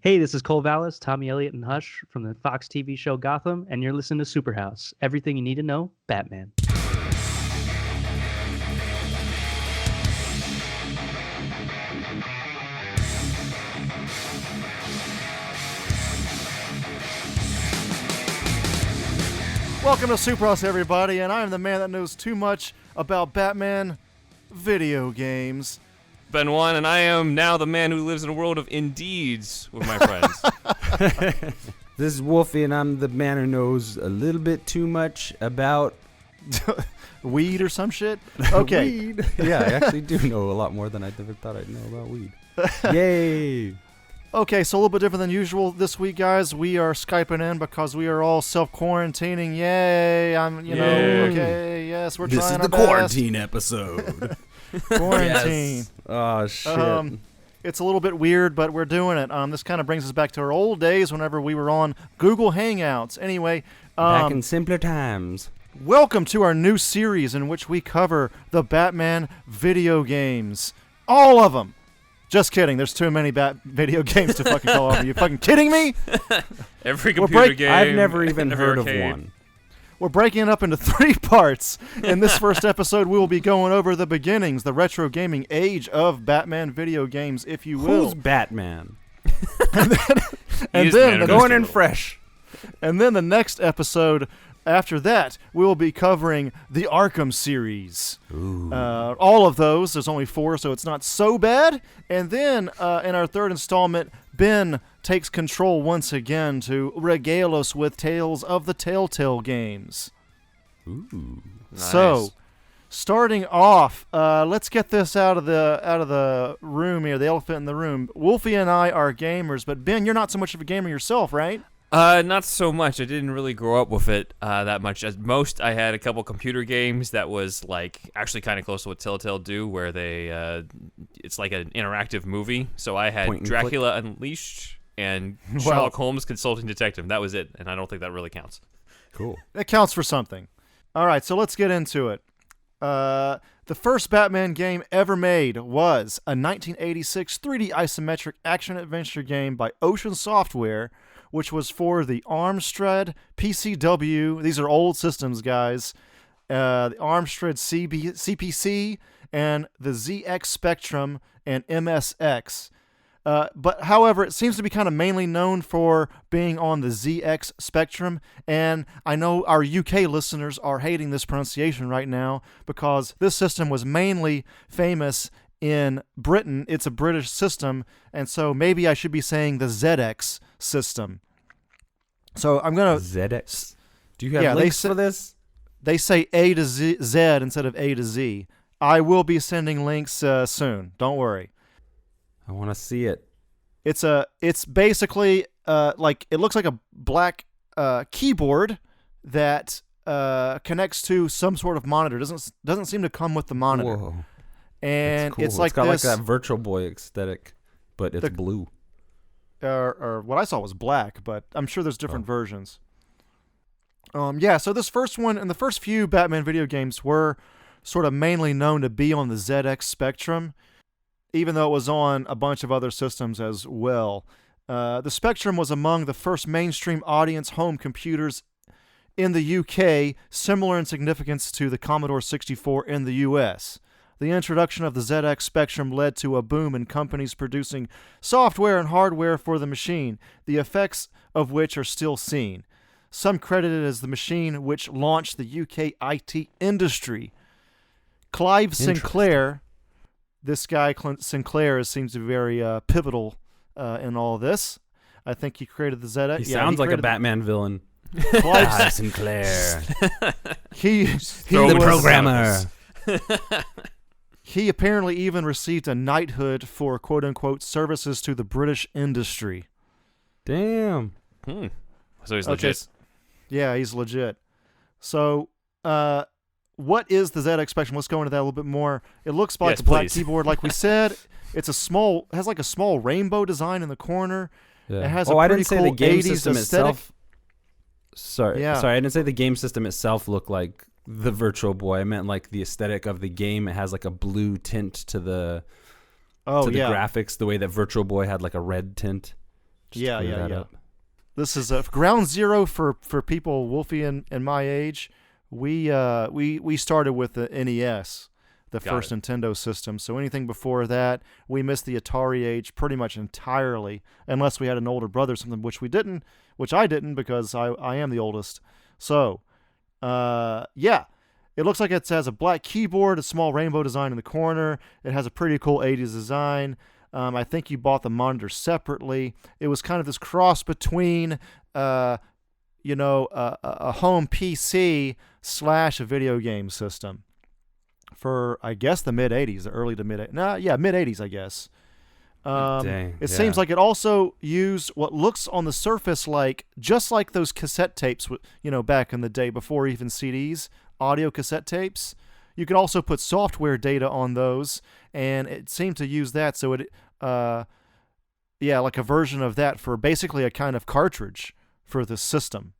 Hey, this is Cole Vallis, Tommy Elliott, and Hush from the Fox TV show Gotham, and you're listening to SuperHouse. Everything you need to know, Batman. Welcome to SuperHouse, everybody, and I am the man that knows too much about Batman video games. Ben One, and I am now the man who lives in a world of Indeeds with my friends. This is Wolfie, and I'm the man who knows a little bit too much about weed or some shit? Okay. Weed. Yeah, I actually do know a lot more than I ever thought I'd know about weed. Yay! Okay, so a little bit different than usual this week, guys. We are Skyping in because we are all self-quarantining. Yay! Okay, yes, we're This trying is our the quarantine episode. Quarantine. Yes. Oh, shit. It's a little bit weird, but we're doing it. This kind of brings us back to our old days whenever we were on Google Hangouts. Anyway, Back in simpler times. welcome to our new series in which we cover the Batman video games. All of them. Just kidding. There's too many video games to fucking call over. You fucking kidding me? Every computer game. I've never even heard arcade. of one. We're breaking it up into 3 parts. In this first episode, we will be going over the beginnings, the retro gaming age of Batman video games, if you will. Who's Batman? And then Going in fresh. And then the next episode after that, we will be covering the Arkham series. All of those. There's only 4, so it's not so bad. And then in our third installment, Ben takes control once again to regale us with tales of the Telltale games. Ooh. Nice. So, starting off, let's get this out of the room here, the elephant in the room. Wolfie and I are gamers, but Ben, you're not so much of a gamer yourself, right? Not so much. I didn't really grow up with it that much. At most, I had a couple computer games that was like actually kind of close to what Telltale do, where they it's like an interactive movie. So I had Dracula Unleashed and Sherlock Holmes Consulting Detective. That was it, and I don't think that really counts. Cool. That counts for something. All right, so let's get into it. The first Batman game ever made was a 1986 3D isometric action-adventure game by Ocean Software, which was for the Amstrad PCW. These are old systems, guys. The Amstrad CPC and the ZX Spectrum and MSX. But however, it seems to be kind of mainly known for being on the ZX Spectrum, and I know our UK listeners are hating this pronunciation right now because this system was mainly famous in Britain. It's a British system, and so maybe I should be saying the ZX system. So I'm going to... ZX. Do you have links for this? They say A to Z instead of A to Z. I will be sending links soon. Don't worry. I want to see it. It's basically like it looks like a black keyboard that connects to some sort of monitor. Doesn't seem to come with the monitor. Whoa. And cool. it's like got this, like that Virtual Boy aesthetic, but it's blue. Or what I saw was black, but I'm sure there's different versions. Yeah, so this first one and the first few Batman video games were sort of mainly known to be on the ZX Spectrum, even though it was on a bunch of other systems as well. The Spectrum was among the first mainstream audience home computers in the UK, similar in significance to the Commodore 64 in the US. The introduction of the ZX Spectrum led to a boom in companies producing software and hardware for the machine, the effects of which are still seen. Some credit it as the machine which launched the UK IT industry. Clive Sinclair, this guy Sinclair seems to be very pivotal in all this. I think he created the ZX. He sounds like a Batman villain. Clive Sinclair. he the programmer. He apparently even received a knighthood for quote-unquote services to the British industry. Damn. So he's legit. Yeah, he's legit. So, what is the ZX Spectrum? Let's go into that a little bit more. It looks like a black keyboard, like we said. It has like a small rainbow design in the corner. Yeah. It has I pretty didn't say cool the game 80s system aesthetic. itself. Sorry, I didn't say the game system itself looked like the Virtual Boy. I meant like the aesthetic of the game. It has like a blue tint to the graphics, the way that Virtual Boy had like a red tint. Yeah. This is a ground zero for people Wolfie and my age. We started with the NES, the first Nintendo system. So anything before that, we missed the Atari age pretty much entirely, unless we had an older brother or something, which I didn't because I am the oldest. So, it looks like it has a black keyboard, a small rainbow design in the corner. It has a pretty cool 80s design. I think you bought the monitor separately. It was kind of this cross between, a home PC / a video game system for, I guess, the mid-'80s, the early to mid-'80s, I guess. It seems like it also used what looks on the surface just like those cassette tapes, back in the day before even CDs, audio cassette tapes. You could also put software data on those, and it seemed to use that. So it, like a version of that for basically a kind of cartridge for the system.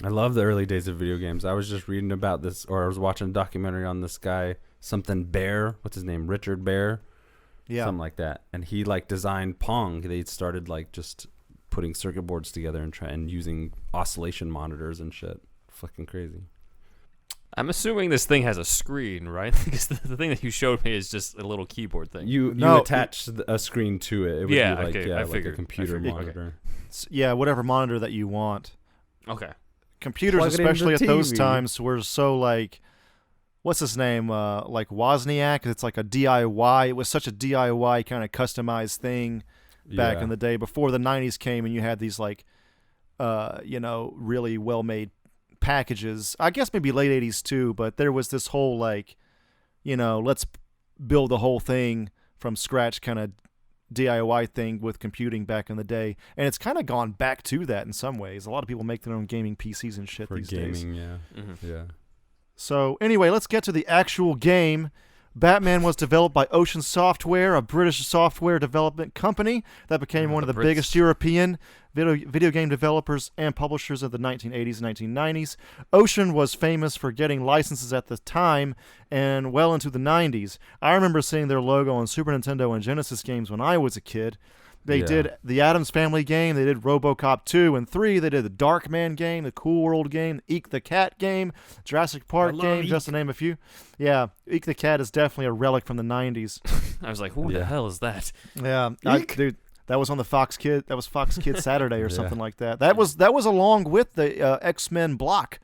I love the early days of video games. I was just reading about this, or I was watching a documentary on this guy, something Bear. What's his name? Richard Bear. Yeah. Something like that. And he designed Pong. They started just putting circuit boards together and using oscillation monitors and shit. Fucking crazy. I'm assuming this thing has a screen, right? Because the thing that you showed me is just a little keyboard thing. You attach a screen to it. It would be like a computer monitor. Okay. Yeah, whatever monitor that you want. Okay. Computers, especially at those times, were so what's his name? Wozniak. It's like a DIY. It was such a DIY kind of customized thing back in the day before the 90s came, and you had these really well-made packages. I guess maybe late 80s too, but there was this whole let's build the whole thing from scratch kind of DIY thing with computing back in the day, and it's kind of gone back to that in some ways. A lot of people make their own gaming PCs and shit these days. Yeah. Mm-hmm. Yeah. So anyway, let's get to the actual game. Batman was developed by Ocean Software, a British software development company that became one of the biggest European video game developers and publishers of the 1980s and 1990s. Ocean was famous for getting licenses at the time and well into the 90s. I remember seeing their logo on Super Nintendo and Genesis games when I was a kid. They did the Addams Family game. They did RoboCop 2 and 3. They did the Darkman game, the Cool World game, Eek the Cat game, Jurassic Park game, just to name a few. Yeah, Eek the Cat is definitely a relic from the 90s. I was like, who the hell is that? Yeah, dude, that was on the Fox Kid. That was Fox Kids Saturday or something like that. That was along with the X-Men block.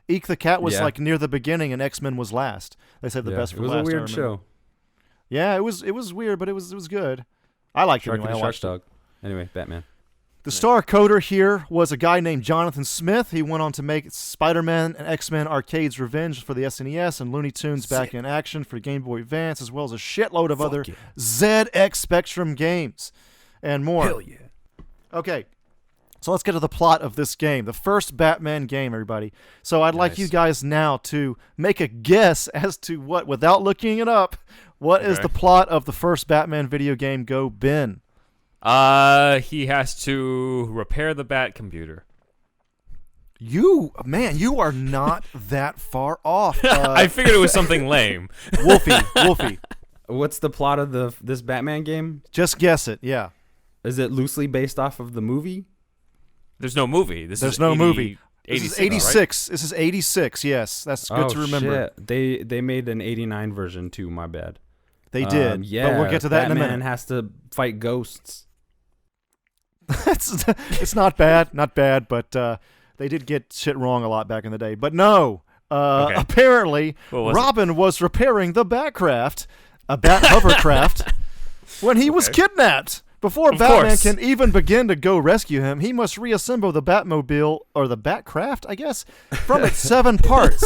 Eek the Cat was near the beginning, and X-Men was last. They said the best for last. It was a weird show. Yeah, it was weird, but it was good. I liked it anyway. I watched Dog. Anyway, Batman. The star coder here was a guy named Jonathan Smith. He went on to make Spider-Man and X-Men Arcade's Revenge for the SNES and Looney Tunes Back in Action for Game Boy Advance, as well as a shitload of other ZX Spectrum games and more. Hell yeah. Okay, so let's get to the plot of this game. The first Batman game, everybody. So I'd like you guys now to make a guess as to what, without looking it up, what is the plot of the first Batman video game? Go, Ben. He has to repair the Bat computer. You are not that far off. I figured it was something lame. Wolfie. What's the plot of this Batman game? Just guess it, yeah. Is it loosely based off of the movie? There's no movie. There's no movie. 86, this is 86. Right? This is 86, yes. That's good to remember. Shit. They made an 89 version too, my bad. They did. But we'll get to that Batman in a minute. Has to fight ghosts. It's not bad, but they did get shit wrong a lot back in the day. But no, apparently Robin was repairing the Batcraft, a Bat hovercraft, when he was kidnapped. Before Batman can even begin to go rescue him, he must reassemble the Batmobile, or the Batcraft, I guess, from its 7 parts.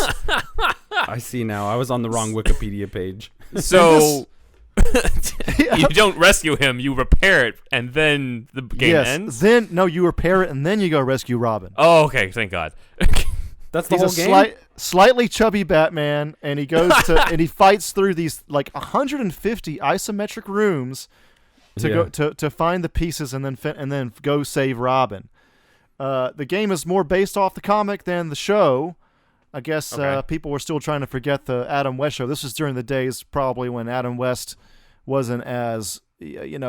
I see now. I was on the wrong Wikipedia page. So you don't rescue him, you repair it, and then the game ends? You repair it, and then you go rescue Robin. Oh, okay, thank God. That's the He's whole game? Slightly chubby Batman, and he goes to and he fights through these 150 isometric rooms to find the pieces and then go save Robin. The game is more based off the comic than the show. I guess people were still trying to forget the Adam West show. This was during the days probably when Adam West wasn't as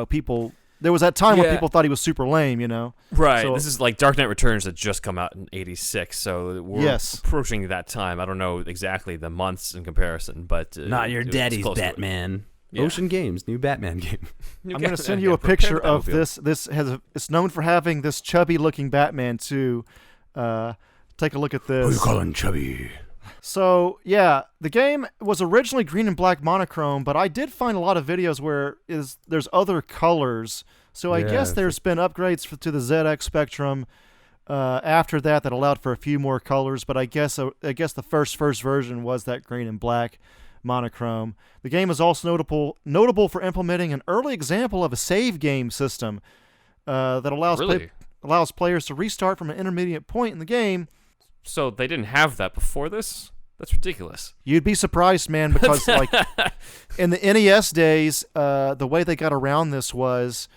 people there was that time when Yeah. people thought he was super lame, you know. Right. So- This is like Dark Knight Returns that just come out in '86, so we're Yes. approaching that time. I don't know exactly the months in comparison, but Not your it was daddy's close to it. Batman. Yeah. Ocean Games, new Batman game. I'm going to send you a picture of this. It's known for having this chubby-looking Batman too. Take a look at this. Who you calling chubby? So yeah, the game was originally green and black monochrome, but I did find a lot of videos where there's other colors. So I Yeah, guess there's been upgrades to the ZX Spectrum after that allowed for a few more colors. But I guess the first version was that green and black monochrome. The game is also notable for implementing an early example of a save game system that allows players to restart from an intermediate point in the game. So they didn't have that before this? That's ridiculous. You'd be surprised, man, because like in the NES days, the way they got around this was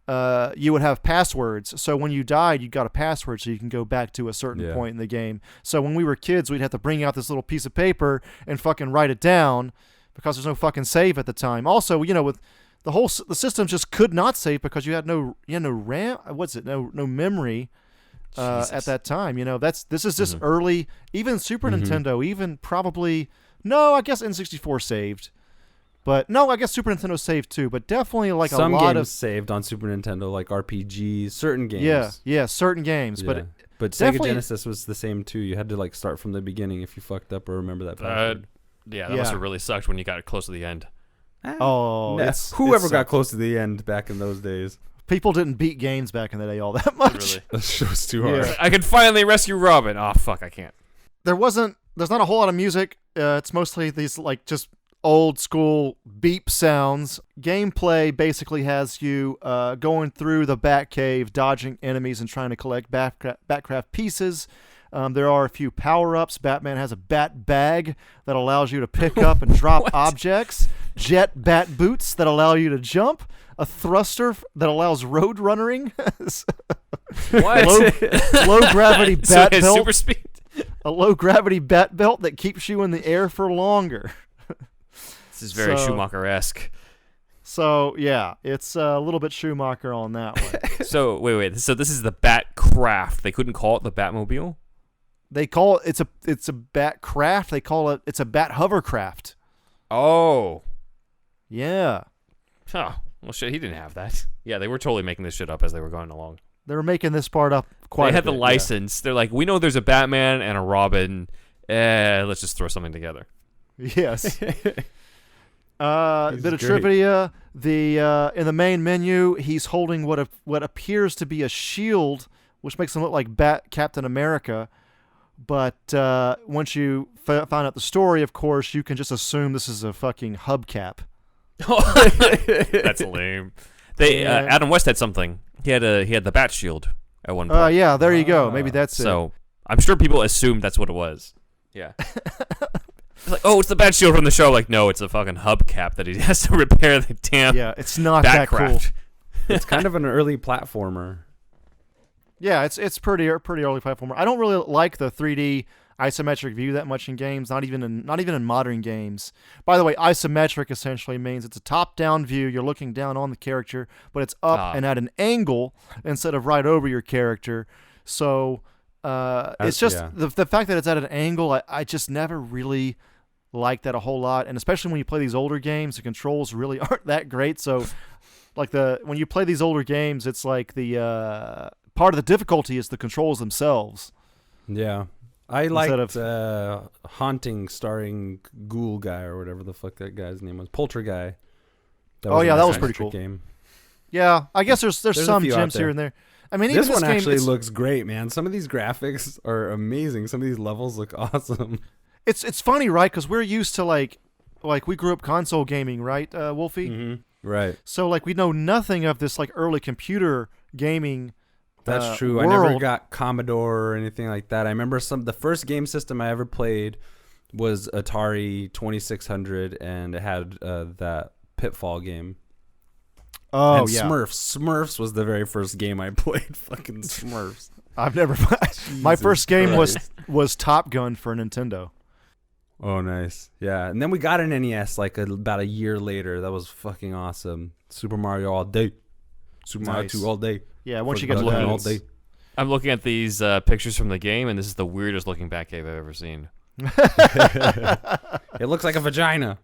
you would have passwords. So when you died, you got a password so you can go back to a certain point in the game. So when we were kids, we'd have to bring out this little piece of paper and fucking write it down because there's no fucking save at the time. Also, with the system just could not save because you had no RAM. No memory. At that time, this is just early. Even Super Nintendo, even probably I guess N64 saved, but no, I guess Super Nintendo saved too. But definitely like some a lot games of saved on Super Nintendo, like RPGs, certain games. Yeah, certain games. Yeah. But Sega Genesis was the same too. You had to like start from the beginning if you fucked up or remember that password. That must have really sucked when you got close to the end. Oh, whoever got close to the end back in those days. People didn't beat games back in the day all that much. Really? That show's too hard. I could finally rescue Robin. Oh fuck, I can't. There's not a whole lot of music. It's mostly these like just old school beep sounds. Gameplay basically has you going through the Batcave, dodging enemies and trying to collect Batcraft pieces. There are a few power-ups. Batman has a bat bag that allows you to pick up and drop objects. Jet bat boots that allow you to jump. A thruster that allows road runnering. What? Low gravity bat belt. Super speed. A low gravity bat belt that keeps you in the air for longer. This is very Schumacher-esque. So yeah, it's a little bit Schumacher on that one. So wait. So this is the Batcraft. They couldn't call it the Batmobile? They call it it's a Batcraft. They call it's a Bat hovercraft. Oh. Yeah. Oh. Well, shit, he didn't have that. Yeah, they were totally making this shit up as they were going along. They were making this part up quite a bit. They had the license. Yeah. They're like, we know there's a Batman and a Robin. Let's just throw something together. Yes. Bit of trivia. In the main menu, he's holding what appears to be a shield, which makes him look like Captain America. But once you find out the story, of course, you can just assume this is a fucking hubcap. That's lame. Adam West had something. He had the Bat Shield at one point. Yeah, there you go. Maybe that's it. So I'm sure people assumed that's what it was. Yeah. It's like, it's the Bat Shield from the show. Like, no, it's a fucking hubcap that he has to repair the damn. Yeah, it's not that cool. It's kind of an early platformer. Yeah, it's pretty early platformer. I don't really like the 3D isometric view that much in games, not even in modern games. By the way, isometric essentially means it's a top-down view. You're looking down on the character, but it's up and at an angle instead of right over your character. So it's just the fact that it's at an angle. I just never really liked that a whole lot, and especially when you play these older games, the controls really aren't that great. So, like when you play these older games, it's like the part of the difficulty is the controls themselves. Yeah. I liked Haunting starring Ghoul Guy or whatever the fuck that guy's name was. Polterguy. That was pretty cool. Game. Yeah, I guess there's some gems here and there. I mean, even this one game, actually looks great, man. Some of these graphics are amazing. Some of these levels look awesome. It's funny, right? Because we're used to like we grew up console gaming, right, Wolfie? Mm-hmm. Right. So like we know nothing of this like early computer gaming. That's true. World. I never got Commodore or anything like that. I remember the first game system I ever played was Atari 2600, and it had that Pitfall game. Oh, and yeah. Smurfs was the very first game I played. Fucking Smurfs. I've never. My first game was Top Gun for Nintendo. Oh, nice. Yeah, and then we got an NES like about a year later. That was fucking awesome. Super Mario all day. Super Mario 2 all day. Yeah, once you For get to the that, all it's- day. I'm looking at these pictures from the game, and this is the weirdest looking Batcave I've ever seen. It looks like a vagina.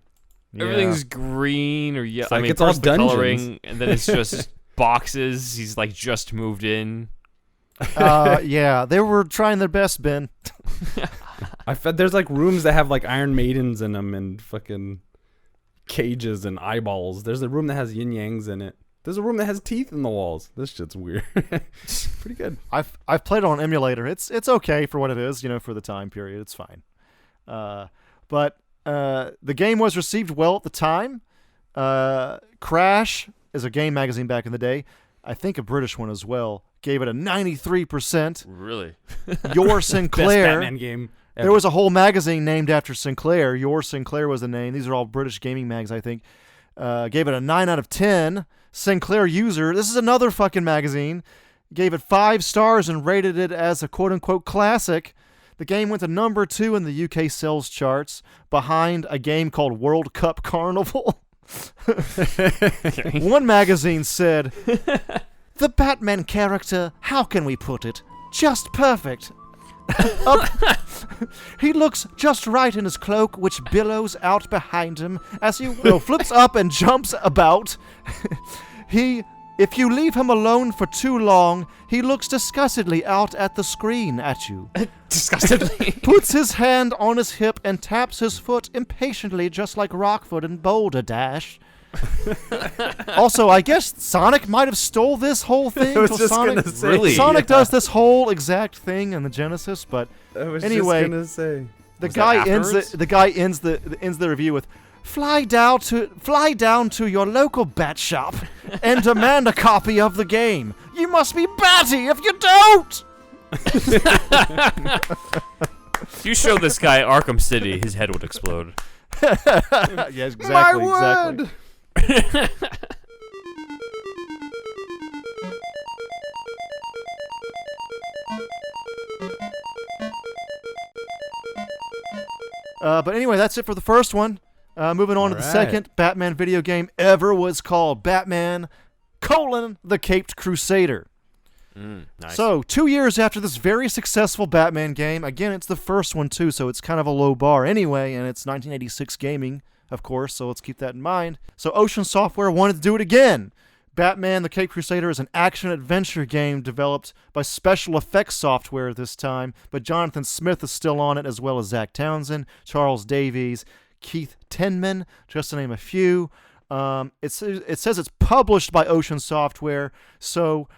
Yeah. Everything's green or yellow. It's like I mean, it's all first the dungeons. coloring, and then it's just boxes. He's like just moved in. Yeah, they were trying their best, Ben. There's like rooms that have like Iron Maidens in them and fucking cages and eyeballs. There's a room that has yin yangs in it. There's a room that has teeth in the walls. This shit's weird. Pretty good. I've played it on emulator. It's okay for what it is, for the time period. It's fine. But the game was received well at the time. Crash is a game magazine back in the day. I think a British one as well. Gave it a 93%. Really? Your Sinclair. Best Batman game ever. There was a whole magazine named after Sinclair. Your Sinclair was the name. These are all British gaming mags, I think. Gave it a 9 out of 10. Sinclair User, this is another fucking magazine, gave it 5 stars and rated it as a quote-unquote classic. The game went to number 2 in the UK sales charts, behind a game called World Cup Carnival. One magazine said, "The Batman character, how can we put it? Just perfect. He looks just right in his cloak, which billows out behind him as he flips up and jumps about. If you leave him alone for too long, he looks disgustedly out at the screen at you. Disgustedly. Puts his hand on his hip and taps his foot impatiently, just like Rockford in Boulder Dash." Also, I guess Sonic might have stole this whole thing. I was just Sonic, gonna say. Really? Sonic does this whole exact thing in the Genesis, but I was anyway, just gonna say. the Was guy that ends afterwards? the guy ends the review with, fly down to your local bat shop and demand a copy of the game. You must be batty if you don't." If you show this guy Arkham City, his head would explode. Yes, exactly. My word! But anyway, that's it for the first one. Moving on to the Alright. second Batman video game ever was called Batman: The Caped Crusader. Nice. So, 2 years after this very successful Batman game, again, it's the first one too, so it's kind of a low bar anyway, and it's 1986 gaming, of course, so let's keep that in mind. So Ocean Software wanted to do it again. Batman: The Caped Crusader is an action-adventure game developed by Special Effects Software this time, but Jonathan Smith is still on it, as well as Zach Townsend, Charles Davies, Keith Tenman, just to name a few. It says it's published by Ocean Software, so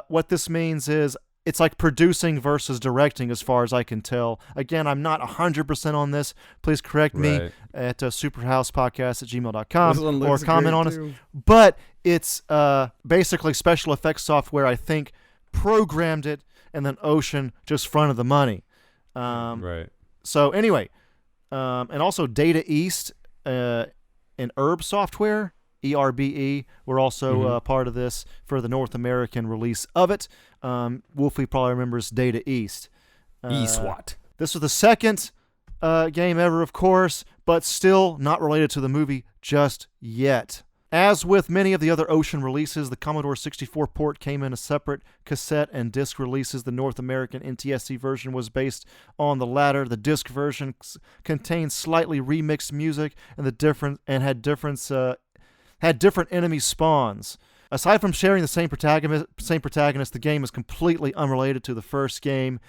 what this means is it's like producing versus directing, as far as I can tell. Again, I'm not 100% on this. Please correct me Right. at superhousepodcast at This one gmail.com or looks comment great, on us. too. But it's basically Special Effects Software, I think, programmed it, and then Ocean just fronted the money. Right. So anyway, and also Data East and Herb Software, ERBE, were also part of this for the North American release of it. Wolfie probably remembers Data East. E-SWAT. This was the second game ever, of course, but still not related to the movie just yet. As with many of the other Ocean releases, the Commodore 64 port came in a separate cassette and disc releases. The North American NTSC version was based on the latter. The disc version contained slightly remixed music and had different enemy spawns. Aside from sharing the same protagonist, the game is completely unrelated to the first game.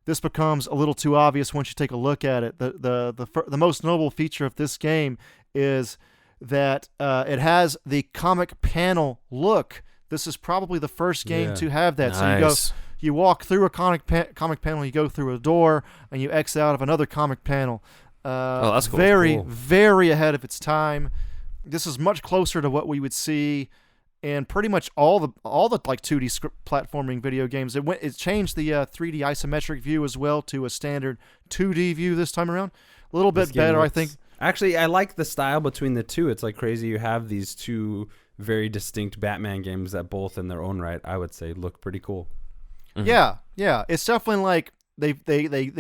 This becomes a little too obvious once you take a look at it. The most notable feature of this game is that it has the comic panel look. This is probably the first game to have that. Nice. So you walk through a comic panel, you go through a door, and you exit out of another comic panel. That's cool. Very, Cool. very ahead of its time. This is much closer to what we would see in pretty much all the like 2D platforming video games. It changed the 3D isometric view as well to a standard 2D view this time around. A little bit better, I think. Actually, I like the style between the two. It's like crazy. You have these two very distinct Batman games that both, in their own right, I would say, look pretty cool. Mhm. Yeah. It's definitely like they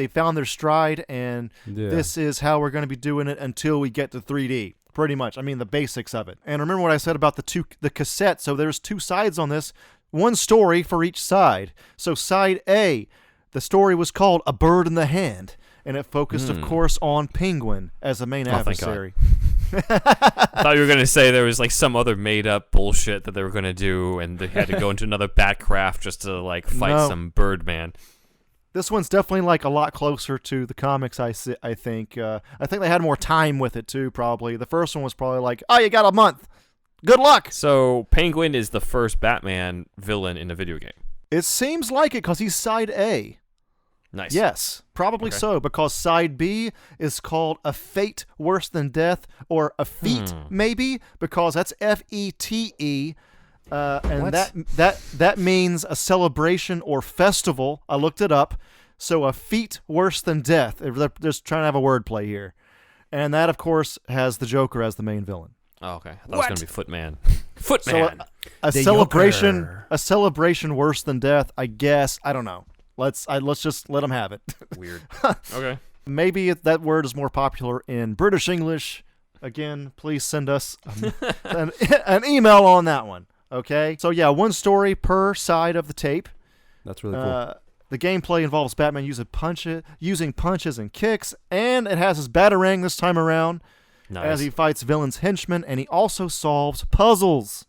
found their stride, and this is how we're going to be doing it until we get to 3D. pretty much. I mean, the basics of it. And remember what I said about the cassette. So there's 2 sides on this, one story for each side. So side A, the story was called A Bird in the Hand, and it focused, of course, on Penguin as the main adversary. I thought you were going to say there was like some other made-up bullshit that they were going to do, and they had to go into another Batcraft just to like fight some Birdman. This one's definitely like a lot closer to the comics, I think. I think they had more time with it, too, probably. The first one was probably like, oh, you got a month. Good luck. So Penguin is the first Batman villain in the video game. It seems like it because he's side A. Nice. Yes, probably so, because side B is called A Fate Worse Than Death, or A Feat, maybe, because that's Fete. And that means a celebration or festival. I looked it up. So A Feat Worse Than Death. They're just trying to have a wordplay here. And that, of course, has the Joker as the main villain. Oh, okay. I thought it was going to be Footman. Footman. So a celebration worse than death, I guess. I don't know. Let's just let them have it. Weird. Okay. Maybe that word is more popular in British English. Again, please send us an email on that one. Okay? So yeah, 1 story per side of the tape. That's really cool. The gameplay involves Batman using punches and kicks, and it has his Batarang this time around as he fights villains' henchmen, and he also solves puzzles.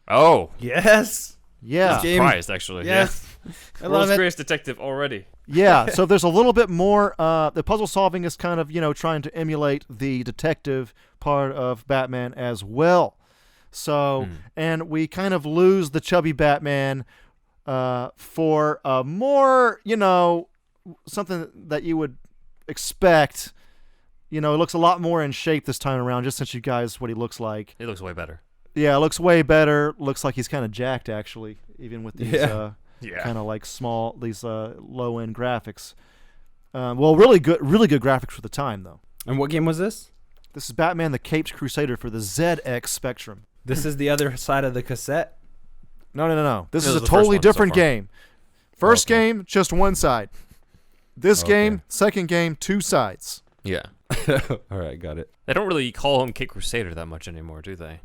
Oh. Yes. Yeah. I'm surprised, actually. Yes. Yeah. I love World's it. Greatest Detective already. Yeah, so there's a little bit more. The puzzle solving is kind of, trying to emulate the detective part of Batman as well. So, and we kind of lose the chubby Batman for more, something that you would expect. It looks a lot more in shape this time around, just since you guys what he looks like. He looks way better. Yeah, it looks way better. Looks like he's kind of jacked, actually, even with these kind of like small, these low-end graphics. Well, really good graphics for the time, though. And what game was this? This is Batman the Caped Crusader for the ZX Spectrum. This is the other side of the cassette? No. This is a totally different game. First game, just one side. This game, second game, 2 sides. Yeah. All right, got it. They don't really call him Cape Crusader that much anymore, do they?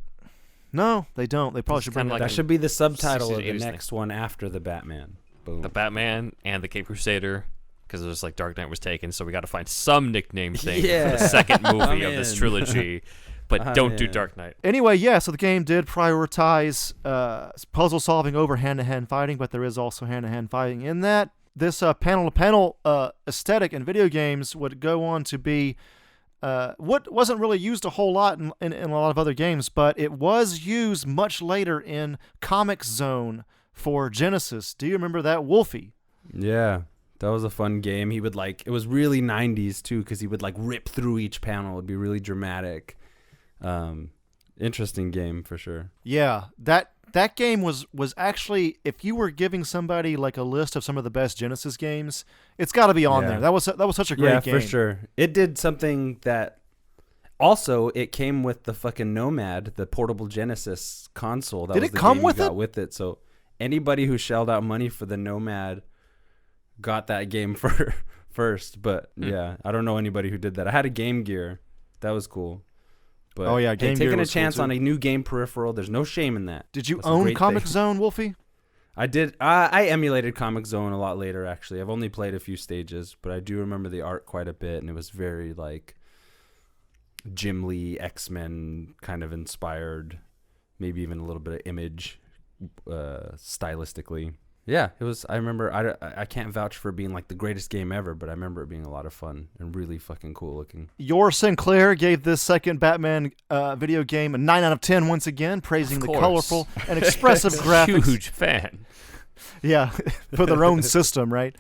No, they don't. They probably should bring like that. Should be the subtitle of the 60s next one after the Batman. Boom. The Batman and the Cape Crusader, because it was like Dark Knight was taken, so we got to find some nickname thing for the second movie of this trilogy. But don't do Dark Knight. Anyway, yeah, so the game did prioritize puzzle solving over hand-to-hand fighting, but there is also hand-to-hand fighting in that. This panel-to-panel aesthetic in video games would go on to be what wasn't really used a whole lot in a lot of other games, but it was used much later in Comic Zone for Genesis. Do you remember that, Wolfie? Yeah, that was a fun game. He would it was really 90s too, because he would rip through each panel. It would be really dramatic. Interesting game for sure. Yeah, that game was actually, if you were giving somebody a list of some of the best Genesis games, it's got to be on there. That was such a great game. Yeah, for sure. It did something that also it came with the fucking Nomad, the portable Genesis console. That did was it the come game with you got it? with it? So anybody who shelled out money for the Nomad got that game for first. But yeah, I don't know anybody who did that. I had a Game Gear. That was cool. But Game Gear taking a was chance cool on a new game peripheral, there's no shame in that. Did you That's a own great Comic thing. Zone, Wolfie? I did. I emulated Comic Zone a lot later, actually. I've only played a few stages, but I do remember the art quite a bit, and it was very Jim Lee, X-Men kind of inspired, maybe even a little bit of Image stylistically. Yeah, it was. I remember. I can't vouch for it being the greatest game ever, but I remember it being a lot of fun and really fucking cool looking. Your Sinclair gave this second Batman video game a 9 out of 10 once again, praising the colorful and expressive graphics. Huge fan. Yeah, for their own system, right?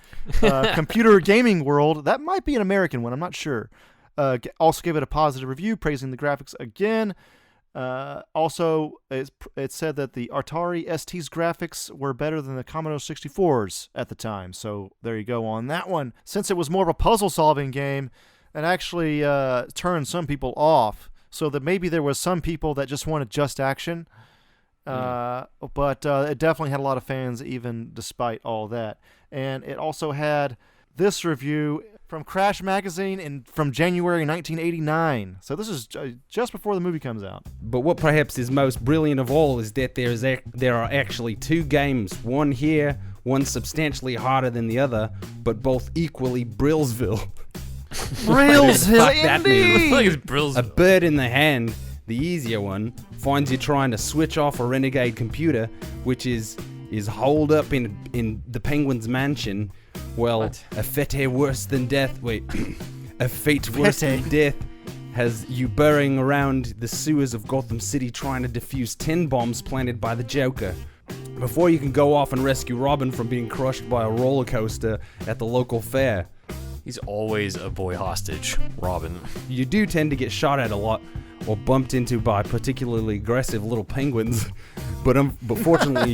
Computer Gaming World, that might be an American one, I'm not sure. Also gave it a positive review, praising the graphics again. Also, it said that the Atari ST's graphics were better than the Commodore 64's at the time. So there you go on that one. Since it was more of a puzzle-solving game, it actually turned some people off. So that maybe there was some people that just wanted just action. But it definitely had a lot of fans even despite all that. And it also had this review from Crash Magazine from January 1989. So this is just before the movie comes out. But what perhaps is most brilliant of all is that there are actually two games, one here, one substantially harder than the other, but both equally Brillsville. Brillsville, indeed! Look, it's Brillsville. A bird in the hand, the easier one, finds you trying to switch off a renegade computer, which is holed up in the Penguin's mansion. Well, What? a fate worse than death. Wait, a fate worse than death has you burrowing around the sewers of Gotham City trying to defuse 10 bombs planted by the Joker. Before you can go off and rescue Robin from being crushed by a roller coaster at the local fair. He's always a boy hostage, Robin. You do tend to get shot at a lot or bumped into by particularly aggressive little penguins, but fortunately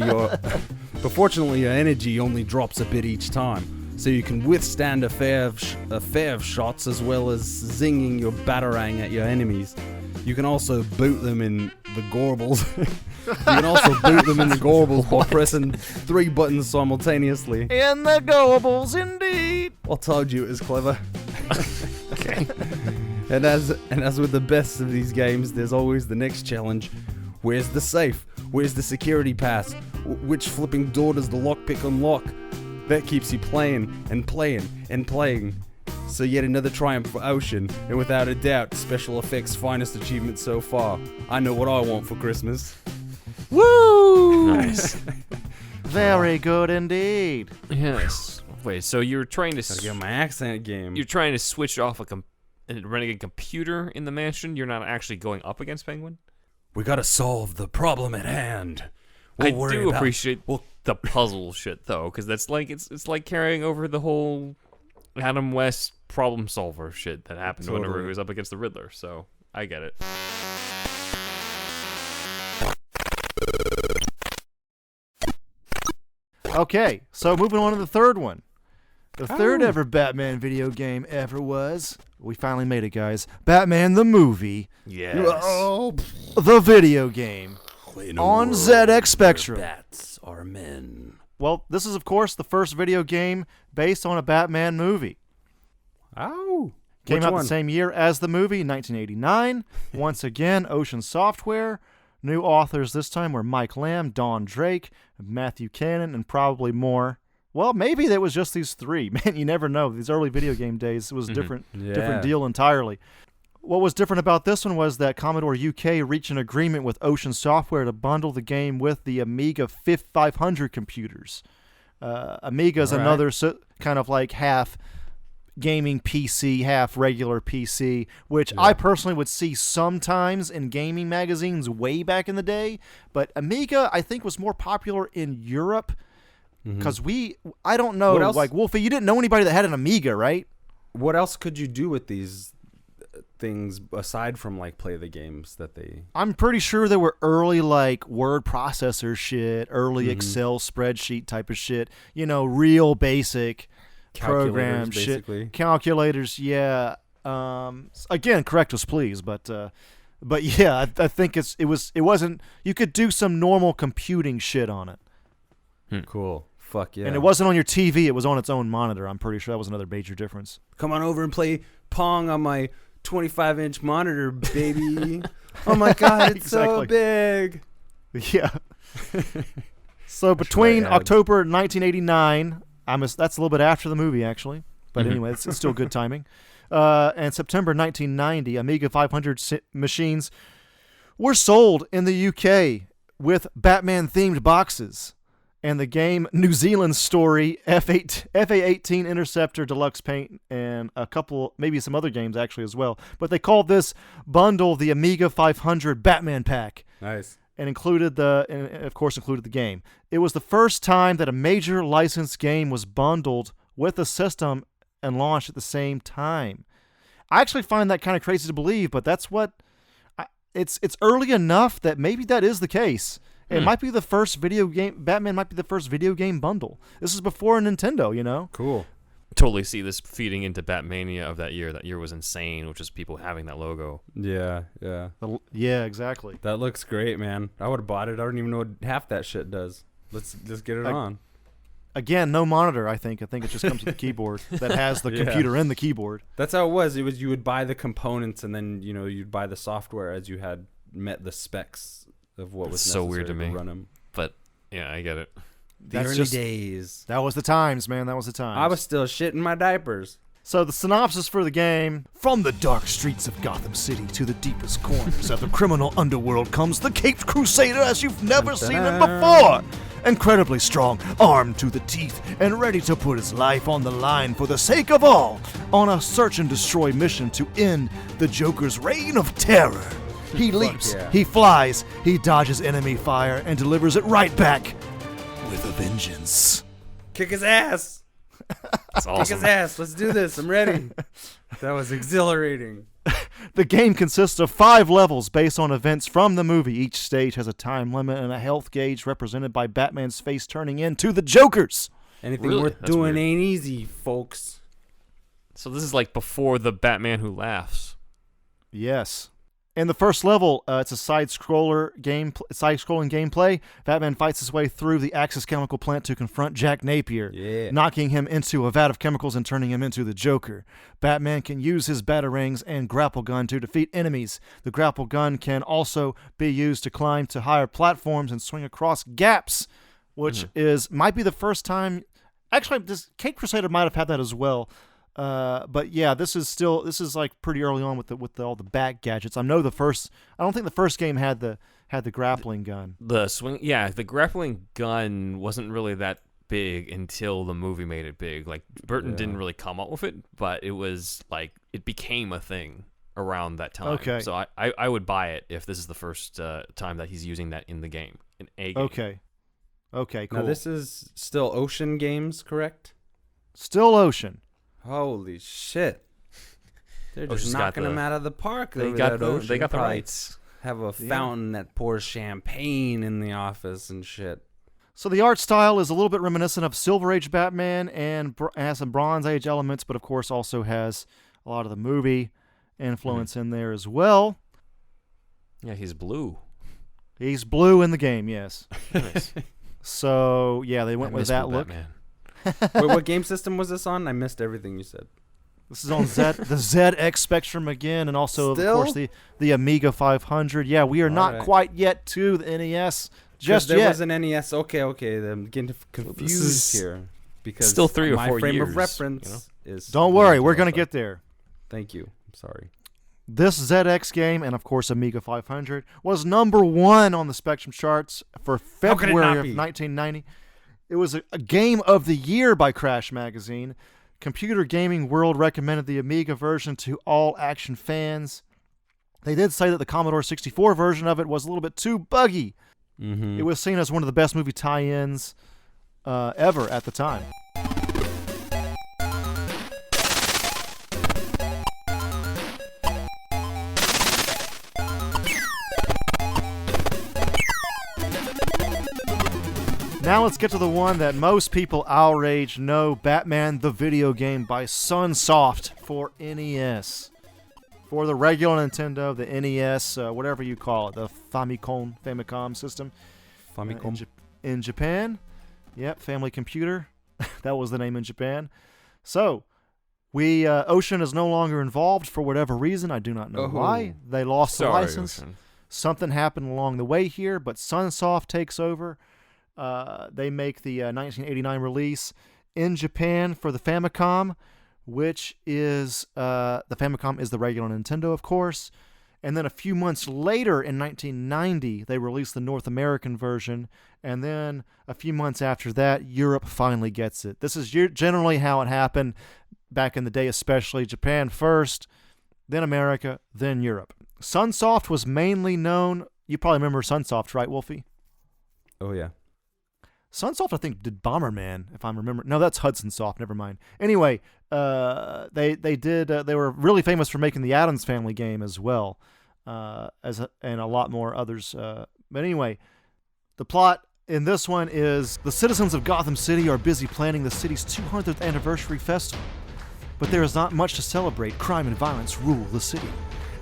your energy only drops a bit each time, so you can withstand a fair of shots as well as zinging your batarang at your enemies. You can also boot them in the Gorbles. By pressing 3 buttons simultaneously. In the Goables, indeed! I told you it was clever. Okay. And as with the best of these games, there's always the next challenge. Where's the safe? Where's the security pass? Which flipping door does the lockpick unlock? That keeps you playing and playing and playing. So yet another triumph for Ocean, and without a doubt, special effects' finest achievement so far. I know what I want for Christmas. Woo! Nice. Very good indeed. Yes. Wait, so you're trying to Gotta get my accent game. you're trying to switch off a renegade computer in the mansion? You're not actually going up against Penguin? We gotta solve the problem at hand. I do appreciate the puzzle shit though, because that's like it's like carrying over the whole Adam West problem solver shit that happened whenever he was up against the Riddler. So I get it. Okay, so moving on to the third one. The third ever Batman video game ever was, we finally made it, guys, Batman the movie, Yes. the video game, on ZX Spectrum. Bats are men. Well, this is, of course, the first video game based on a Batman movie. Oh. Came Which out one? the same year as the movie, 1989. Once again, Ocean Software. New authors this time were Mike Lamb, Don Drake, Matthew Cannon, and probably more. Well, maybe that was just these three. Man, you never know. These early video game days, it was different deal entirely. What was different about this one was that Commodore UK reached an agreement with Ocean Software to bundle the game with the Amiga 500 computers. Amiga is another kind of like half gaming PC, half regular PC, which I personally would see sometimes in gaming magazines way back in the day. But Amiga, I think, was more popular in Europe because I don't know, like Wolfie, you didn't know anybody that had an Amiga, right? What else could you do with these things aside from like play the games that they... I'm pretty sure there were early like word processor shit, early Excel spreadsheet type of shit, you know, real basic program shit. Basically. Calculators, yeah. Again, correct us please, but yeah, I think it wasn't, you could do some normal computing shit on it. Cool. Fuck yeah. And it wasn't on your TV, it was on its own monitor. I'm pretty sure that was another major difference. Come on over and play Pong on my 25-inch monitor, baby. Oh my god, it's so big. Yeah. So between October 1989, that's a little bit after the movie actually, but anyway, it's still good timing. And September 1990, Amiga 500 machines were sold in the UK with Batman-themed boxes. And the game New Zealand Story, FA-18 Interceptor Deluxe Paint, and a couple, maybe some other games actually as well. But they called this bundle the Amiga 500 Batman Pack. Nice. And included of course included the game. It was the first time that a major licensed game was bundled with a system and launched at the same time. I actually find that kind of crazy to believe, but that's what it's early enough that maybe that is the case. It might be the first video game. Batman might be the first video game bundle. This is before Nintendo, you know. Cool. Totally see this feeding into Batmania of that year. That year was insane, which is people having that logo. Yeah. Yeah, exactly. That looks great, man. I would have bought it. I don't even know what half that shit does. Let's get it on. Again, no monitor, I think. I think it just comes with a keyboard that has the computer in the keyboard. That's how it was. It was you would buy the components and then, you'd buy the software as you had met the specs of what was necessary so weird to me. run them. But, yeah, I get it. The early days. That was the times, man. That was the times. I was still shitting my diapers. So the synopsis for the game: from the dark streets of Gotham City to the deepest corners of the criminal underworld comes the Caped Crusader as you've never seen him before. Incredibly strong, armed to the teeth, and ready to put his life on the line for the sake of all, on a search and destroy mission to end the Joker's reign of terror. He leaps, he flies, he dodges enemy fire, and delivers it right back with a vengeance. Kick his ass! That's awesome. Kick his ass! Let's do this! I'm ready. That was exhilarating. The game consists of 5 levels based on events from the movie. Each stage has a time limit and a health gauge represented by Batman's face turning into the Joker's. Anything Really? worth That's doing weird. ain't easy, folks. So this is like before the Batman Who Laughs. Yes. In the first level, it's a side-scrolling gameplay. Batman fights his way through the Axis chemical plant to confront Jack Napier, knocking him into a vat of chemicals and turning him into the Joker. Batman can use his batarangs and grapple gun to defeat enemies. The grapple gun can also be used to climb to higher platforms and swing across gaps, which might be the first time. Actually, this Caped Crusader might have had that as well. But yeah, this is like pretty early on with all the back gadgets. I don't think the first game had the grappling gun. The grappling gun wasn't really that big until the movie made it big. Like Burton didn't really come up with it, but it was like it became a thing around that time. Okay. So I would buy it if this is the first time that he's using that in the game. In a game. Okay, cool. Now this is still Ocean Games, correct? Still Ocean. Holy shit! They're just Ocean's knocking got them out of the park. They over got that the Ocean. they got the Probably rights. Have a fountain that pours champagne in the office and shit. So the art style is a little bit reminiscent of Silver Age Batman and has some Bronze Age elements, but of course also has a lot of the movie influence in there as well. Yeah, he's blue. He's blue in the game, yes. Nice. So yeah, they went with that look. Batman. Wait, what game system was this on? I missed everything you said. This is on the ZX Spectrum again, and also Still? of course the Amiga 500. Yeah, we are not Alright. quite yet to the NES just there yet. was an NES. Okay. I'm getting confused is here because still 3 or my 4 frame years, of reference is. Don't worry, we're gonna get there. Thank you. I'm sorry. This ZX game, and of course Amiga 500, was #1 on the Spectrum charts for How could it February not of be? 1990. It was a Game of the Year by Crash Magazine. Computer Gaming World recommended the Amiga version to all action fans. They did say that the Commodore 64 version of it was a little bit too buggy. Mm-hmm. It was seen as one of the best movie tie-ins ever at the time. Now let's get to the one that most people our age know, Batman the video game by Sunsoft for NES. For the regular Nintendo, the NES, whatever you call it, the Famicom system. Famicom. In Japan. Yep, Family Computer. That was the name in Japan. So, Ocean is no longer involved for whatever reason. I do not know why. They lost the license. Ocean. Something happened along the way here, but Sunsoft takes over. They make the 1989 release in Japan for the Famicom, which is the Famicom is the regular Nintendo, of course. And then a few months later, in 1990, they released the North American version. And then a few months after that, Europe finally gets it. This is generally how it happened back in the day, especially Japan first, then America, then Europe. Sunsoft was mainly known. You probably remember Sunsoft, right, Wolfie? Oh yeah. Sunsoft, I think, did Bomberman, if I'm remembering. No, that's Hudson Soft. Never mind. Anyway, they were really famous for making the Addams Family game as well, and a lot more others. But anyway, the plot in this one is the citizens of Gotham City are busy planning the city's 200th anniversary festival, but there is not much to celebrate. Crime and violence rule the city.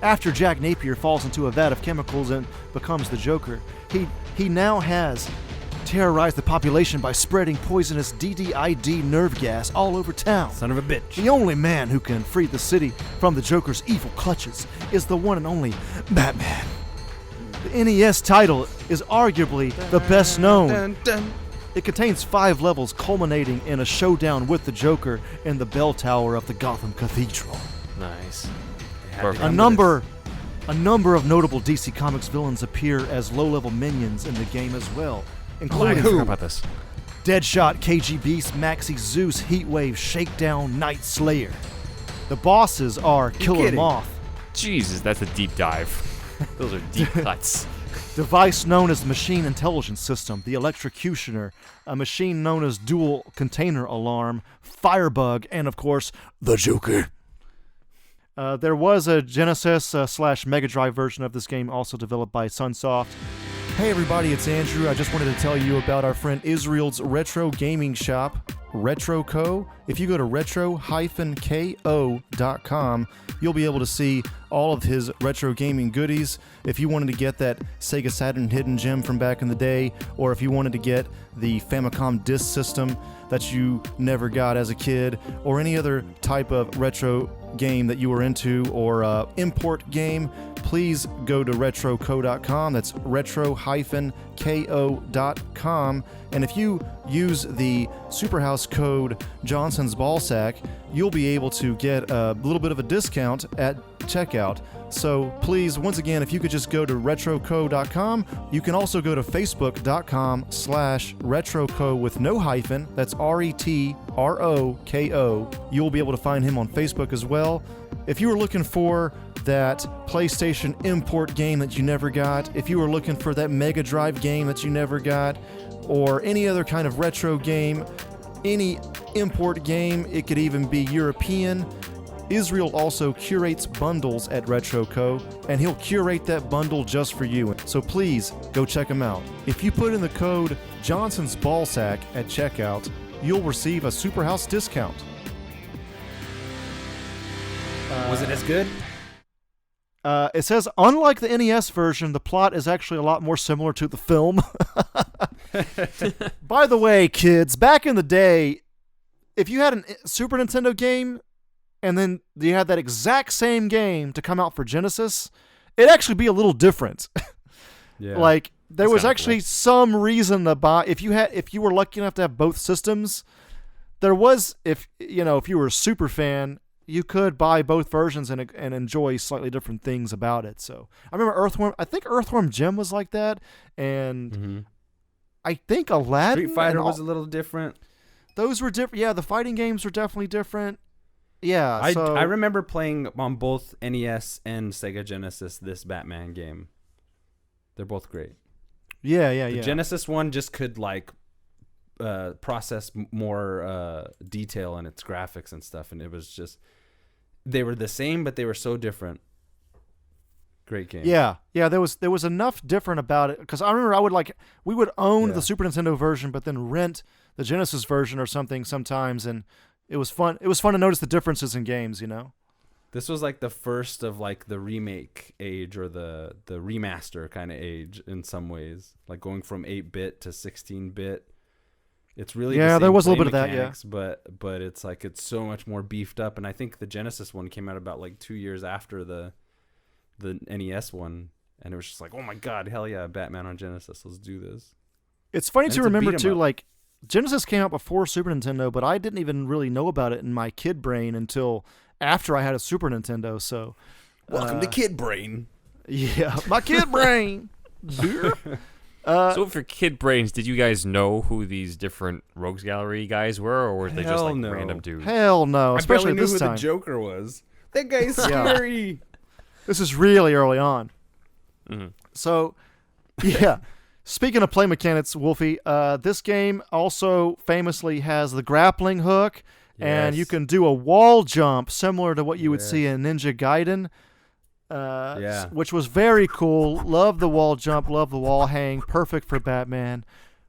After Jack Napier falls into a vat of chemicals and becomes the Joker, he now has terrorized the population by spreading poisonous DDID nerve gas all over town. Son of a bitch. The only man who can free the city from the Joker's evil clutches is the one and only Batman. The NES title is arguably the best known. It contains 5 levels culminating in a showdown with the Joker in the bell tower of the Gotham Cathedral. Nice. A number of notable DC Comics villains appear as low-level minions in the game as well, including How about this? Deadshot, KG Beast, Maxi Zeus, Heatwave, Shakedown, Night Slayer. The bosses are Killer kidding? Moth, Jesus, that's a deep dive. Those are deep cuts. device known as the Machine Intelligence System, the Electrocutioner, a machine known as Dual Container Alarm, Firebug, and of course, the Joker. There was a Genesis / Mega Drive version of this game also developed by Sunsoft. Hey everybody, it's Andrew. I just wanted to tell you about our friend Israel's retro gaming shop, RetroCo. If you go to retro-ko.com, you'll be able to see all of his retro gaming goodies. If you wanted to get that Sega Saturn hidden gem from back in the day, or if you wanted to get the Famicom disk system that you never got as a kid, or any other type of retro game that you were into, or import game, please go to retroco.com. That's retro-ko.com. And if you use the SuperHouse code Johnson's Ballsack, you'll be able to get a little bit of a discount at checkout. So please, once again, if you could just go to retroco.com. You can also go to facebook.com/retroco with no hyphen. That's RETROKO. You'll be able to find him on Facebook as well. If you were looking for that PlayStation import game that you never got, if you were looking for that Mega Drive game that you never got, or any other kind of retro game, any import game, it could even be European, Israel also curates bundles at RetroCo, and he'll curate that bundle just for you. So please, go check him out. If you put in the code Johnson's Ballsack at checkout, you'll receive a SuperHouse discount. Was it as good? It says, unlike the NES version, the plot is actually a lot more similar to the film. By the way, kids, back in the day, if you had a Super Nintendo game, and then you had that exact same game to come out for Genesis, it'd actually be a little different. Yeah. Like, there That's was kinda actually some reason to buy, if you were lucky enough to have both systems, there was, if you were a super fan, you could buy both versions and enjoy slightly different things about it. So I remember Earthworm Jim was like that, and I think Aladdin. Street Fighter was a little different. Those were different. Yeah, the fighting games were definitely different. Yeah, I remember playing on both NES and Sega Genesis this Batman game. They're both great. Yeah. The Genesis one just could process more detail in its graphics and stuff, and it was just, they were the same, but they were so different. Great game. Yeah. There was enough different about it, because I remember we would own the Super Nintendo version, but then rent the Genesis version or something sometimes, and it was fun. It was fun to notice the differences in games. This was like the first of like the remake age, or the remaster kind of age in some ways, like going from 8-bit to 16-bit. It's really the same there was a little play bit of that, mechanics, but it's like it's so much more beefed up. And I think the Genesis one came out about like 2 years after the NES one, and it was just like, oh my god, hell yeah, Batman on Genesis, let's do this. It's funny And to it's a remember beat 'em too, up. like Genesis came out before Super Nintendo, but I didn't even really know about it in my kid brain until after I had a Super Nintendo. So Welcome to Kid Brain. yeah, my kid brain. So for kid brains, did you guys know who these different Rogues Gallery guys were, or were they just Hell like no. random dudes? Hell no, I especially barely knew this who time. the Joker was. That guy's Yeah. scary. This is really early on. Mm-hmm. So, yeah. Speaking of play mechanics, Wolfie, this game also famously has the grappling hook, and Yes. you can do a wall jump similar to what you would Yes. see in Ninja Gaiden, Yeah. which was very cool. Love the wall jump, love the wall hang, perfect for Batman.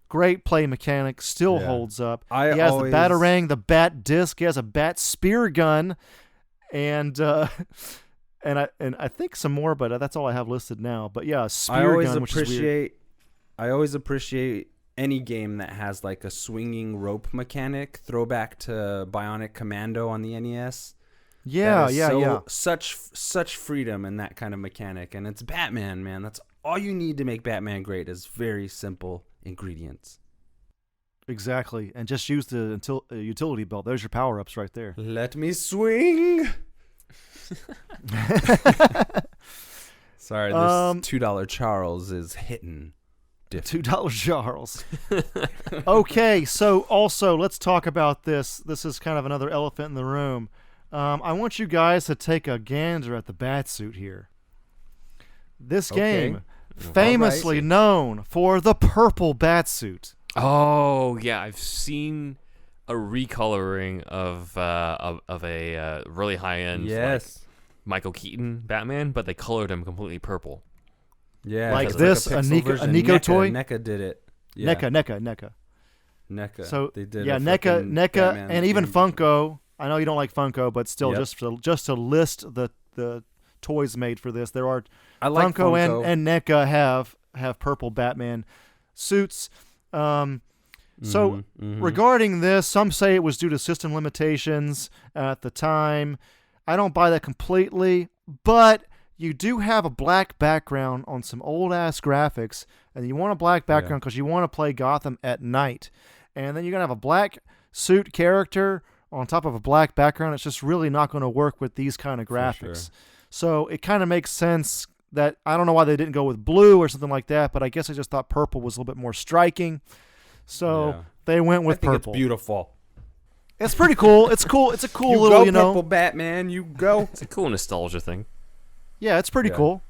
Great play mechanics, still Yeah. holds up. I He has always- the Batarang, the Bat Disc, he has a Bat Spear gun, and I think some more, but that's all I have listed now. But yeah, a spear gun, which is weird. I always appreciate any game that has like a swinging rope mechanic, throwback to Bionic Commando on the NES. Yeah. Such freedom in that kind of mechanic, and it's Batman, man. That's all you need to make Batman great is very simple ingredients. Exactly, and just use the utility belt. There's your power-ups right there. Let me swing. Sorry, this $2 Charles is hitting. $2 Charles. Okay, so also let's talk about this. This is kind of another elephant in the room. I want you guys to take a gander at the Batsuit here. This game, famously known for the purple Batsuit. Oh yeah, I've seen a recoloring of a really high end like Michael Keaton Batman, but they colored him completely purple. Yeah, like this, a Nico toy. NECA did it. Yeah. NECA. So they did. Yeah, NECA, and even Funko. I know you don't like Funko, but still, just to list the toys made for this, there are Funko and NECA have purple Batman suits. Regarding this, some say it was due to system limitations at the time. I don't buy that completely, but you do have a black background on some old-ass graphics, and you want a black background because you want to play Gotham at night. And then you're going to have a black suit character on top of a black background. It's just really not going to work with these kind of graphics. So it kind of makes sense that I don't know why they didn't go with blue or something like that, but I guess I just thought purple was a little bit more striking. So they went with purple. It's beautiful. It's pretty cool. It's cool. It's a cool little, purple Batman, you go. It's a cool nostalgia thing. Yeah, it's pretty cool.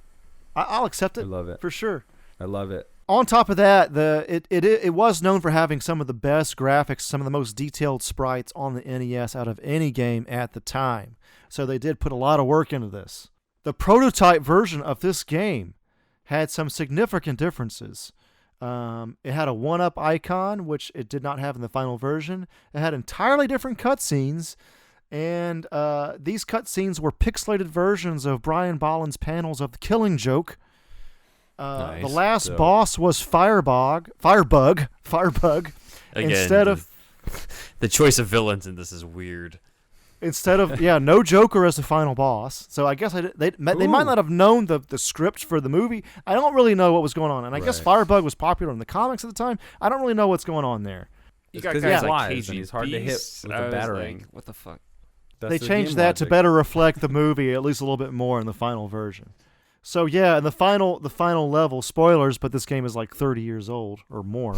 I'll accept it. I love it. For sure. I love it. On top of that, it was known for having some of the best graphics, some of the most detailed sprites on the NES out of any game at the time. So they did put a lot of work into this. The prototype version of this game had some significant differences. It had a 1-up icon, which it did not have in the final version. It had entirely different cutscenes, and these cutscenes were pixelated versions of Brian Bolland's panels of The Killing Joke. Nice. The last boss was Firebug. Again, instead of the choice of villains in this is weird. Instead of no Joker as the final boss. So I guess they might not have known the script for the movie. I don't really know what was going on, and I guess Firebug was popular in the comics at the time. I don't really know what's going on there. You got guys like KG, and he's hard to hit with a battering. Like, what the fuck? They changed that to better reflect the movie at least a little bit more in the final version. So yeah, in the final level, spoilers, but this game is like 30 years old or more.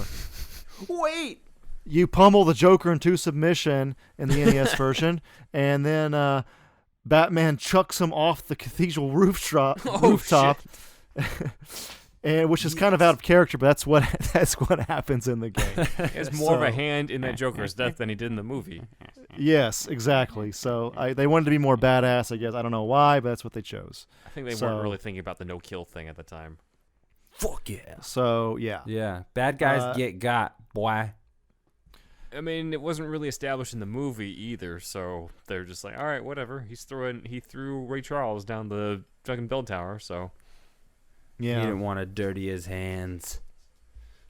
Wait. You pummel the Joker into submission in the NES version, and then Batman chucks him off the cathedral rooftop, and which is kind of out of character, but that's what happens in the game. He has more of a hand in that Joker's death than he did in the movie. Yes, exactly. So they wanted to be more badass, I guess. I don't know why, but that's what they chose. I think they weren't really thinking about the no-kill thing at the time. Fuck yeah. So, yeah. Yeah. Bad guys get got, boy. I mean, it wasn't really established in the movie either, so they're just like, all right, whatever. He threw Ray Charles down the fucking bell tower, so. Yeah. He didn't want to dirty his hands.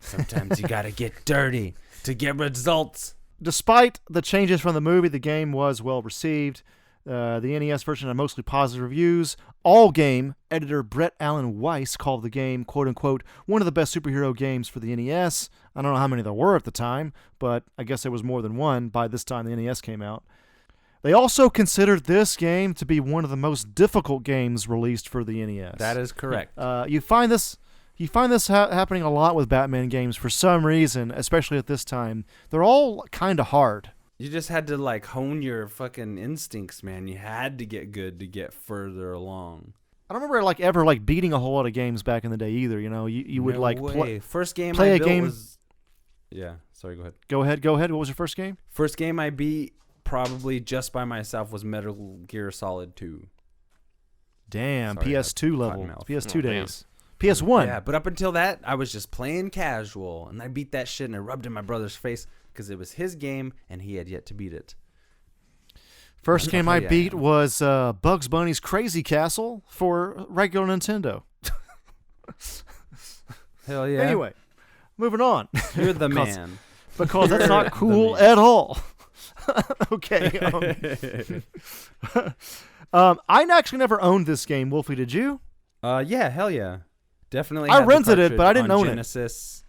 Sometimes you gotta get dirty to get results. Despite the changes from the movie, the game was well received. The NES version had mostly positive reviews. All Game editor Brett Allen Weiss called the game, quote-unquote, one of the best superhero games for the NES. I don't know how many there were at the time, but I guess there was more than one by this time the NES came out. They also considered this game to be one of the most difficult games released for the NES. That is correct. You find this happening a lot with Batman games for some reason, especially at this time. They're all kind of hard. You just had to like hone your fucking instincts, man. You had to get good to get further along. I don't remember ever beating a whole lot of games back in the day either. You know, you would first game play I a built game. Was... Yeah, sorry. Go ahead. Go ahead. What was your first game? First game I beat probably just by myself was Metal Gear Solid 2. Damn, Sorry, PS2 level, PS2 days. Damn. PS1. Yeah, but up until that, I was just playing casual, and I beat that shit, and I rubbed it in my brother's face because it was his game, and he had yet to beat it. First game I beat was Bugs Bunny's Crazy Castle for regular Nintendo. Hell yeah. Anyway, moving on. You're the Because- man. Because that's not The cool man. at all. Okay. I actually never owned this game, Wolfie. Did you? Yeah, hell yeah. Definitely. I had the rented it, but I cartridge didn't on own it. Genesis,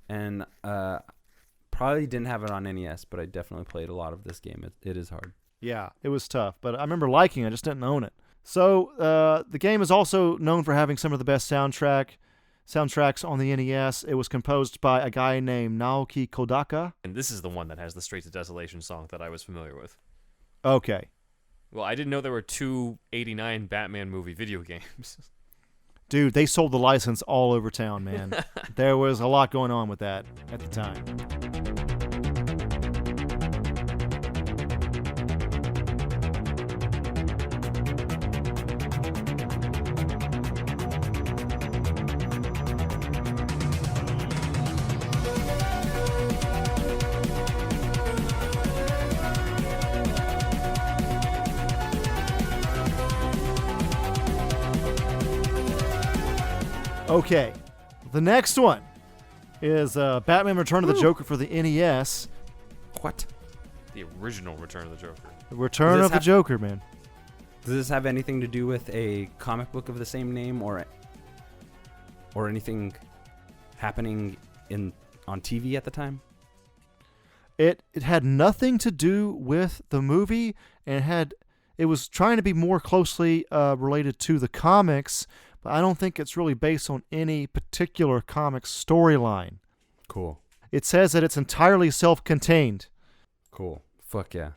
and probably didn't have it on NES, but I definitely played a lot of this game. It is hard. Yeah, it was tough, but I remember liking it. I just didn't own it. So the game is also known for having some of the best soundtracks on the NES. It was composed by a guy named Naoki Kodaka. And this is the one that has the Streets of Desolation song that I was familiar with. Okay. Well, I didn't know there were two 89 Batman movie video games. Dude, they sold the license all over town, man. There was a lot going on with that at the time. Okay, the next one is Batman Return of the Joker for the NES. What? The original Return of the Joker. The Return Does of this the Joker, man. Does this have anything to do with a comic book of the same name, or anything happening on TV at the time? It had nothing to do with the movie, and it was trying to be more closely related to the comics, but I don't think it's really based on any particular comic storyline. Cool. It says that it's entirely self-contained. Cool. Fuck yeah.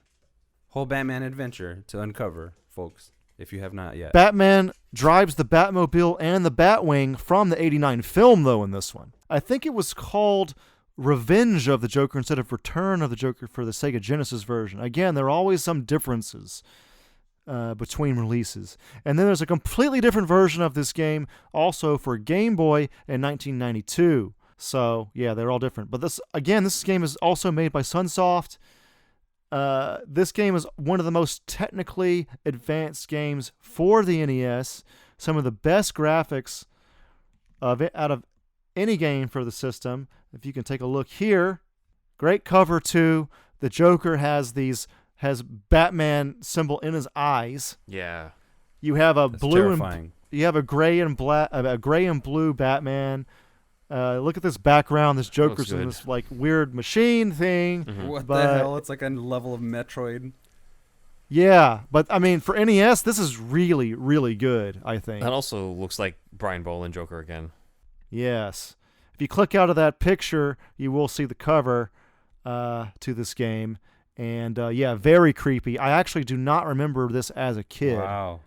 Whole Batman adventure to uncover, folks, if you have not yet. Batman drives the Batmobile and the Batwing from the 89 film, though, in this one. I think it was called Revenge of the Joker instead of Return of the Joker for the Sega Genesis version. Again, there are always some differences between releases. And then there's a completely different version of this game also for Game Boy in 1992. So, yeah, they're all different. But this game is also made by Sunsoft. This game is one of the most technically advanced games for the NES. Some of the best graphics of it out of any game for the system. If you can take a look here, great cover too. The Joker has Batman symbol in his eyes. Yeah. You have a That's blue terrifying. you have a gray and blue Batman. Look at this background. This Joker's in good. this like weird machine thing. What But- the hell? It's like a level of Metroid. Yeah, but I mean, for NES, this is really, really good, I think. That also looks like Brian Boland Joker again. Yes. If you click out of that picture, you will see the cover to this game. And yeah, very creepy. I actually do not remember this as a kid. Wow.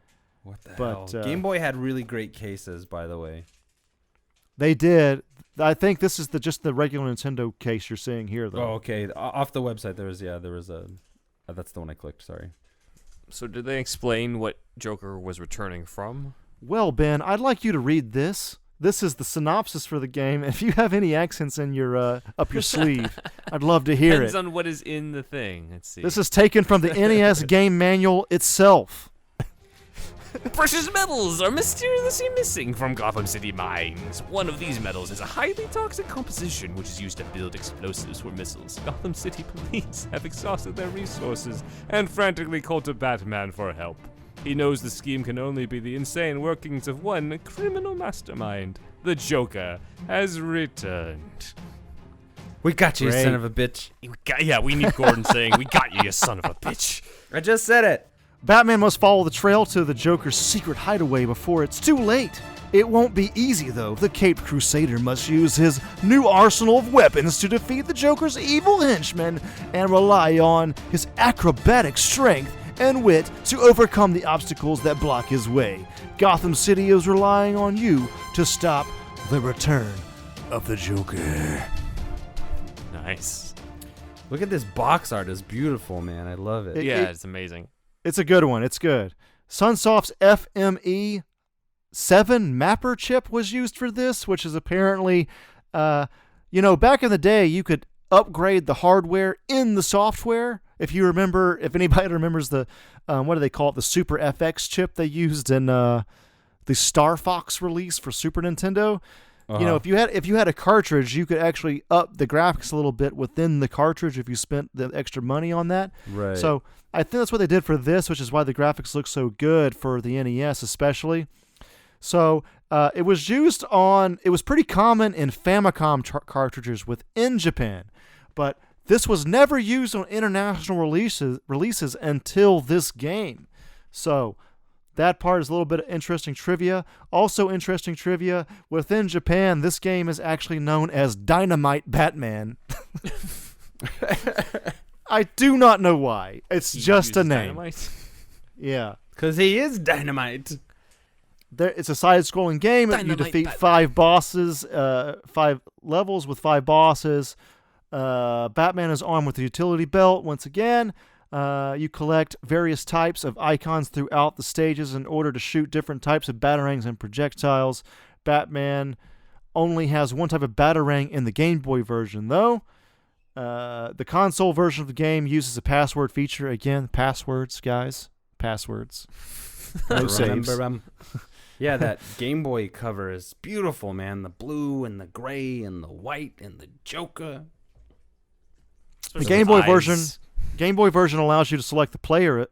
What the But, hell? Game Boy had really great cases, by the way. They did. I think this is just the regular Nintendo case you're seeing here, though. Oh, okay. Off the website, there was a. That's the one I clicked. Sorry. So did they explain what Joker was returning from? Well, Ben, I'd like you to read this. This is the synopsis for the game. If you have any accents in your up your sleeve, I'd love to hear Depends it. on what is in the thing. Let's see. This is taken from the NES game manual itself. Precious metals are mysteriously missing from Gotham City mines. One of these metals is a highly toxic composition which is used to build explosives for missiles. Gotham City police have exhausted their resources and frantically called to Batman for help. He knows the scheme can only be the insane workings of one criminal mastermind. The Joker has returned. We got you, Great. son of a bitch. We need Gordon saying, "We got you, you son of a bitch." I just said it. Batman must follow the trail to the Joker's secret hideaway before it's too late. It won't be easy, though. The Caped Crusader must use his new arsenal of weapons to defeat the Joker's evil henchmen and rely on his acrobatic strength and wit to overcome the obstacles that block his way. Gotham City is relying on you to stop the return of the Joker. Nice. Look at this box art. It's beautiful, man. I love it. Yeah, it's amazing. It's a good one. It's good. Sunsoft's FME 7 mapper chip was used for this, which is apparently, back in the day, you could upgrade the hardware in the software. If anybody remembers the, what do they call it, the SuperFX chip they used in the Star Fox release for Super Nintendo. You know, if you had a cartridge, you could actually up the graphics a little bit within the cartridge if you spent the extra money on that. Right. So I think that's what they did for this, which is why the graphics look so good for the NES especially. So it was pretty common in Famicom cartridges within Japan, but this was never used on international releases until this game. So that part is a little bit of interesting trivia. Also interesting trivia, within Japan, this game is actually known as Dynamite Batman. I do not know why. It's just a name. Dynamite? Yeah. Because he is dynamite. It's a side-scrolling game. Dynamite you defeat Batman. 5 bosses, 5 levels with 5 bosses. Batman is armed with a utility belt once again. You collect various types of icons throughout the stages in order to shoot different types of batarangs and projectiles. Batman only has one type of batarang in the Game Boy version, though. The console version of the game uses a password feature. Again, passwords, guys. Passwords. No saves. Yeah, that Game Boy cover is beautiful, man. The blue and the gray and the white and the Joker. The Game Boy version allows you to select the player.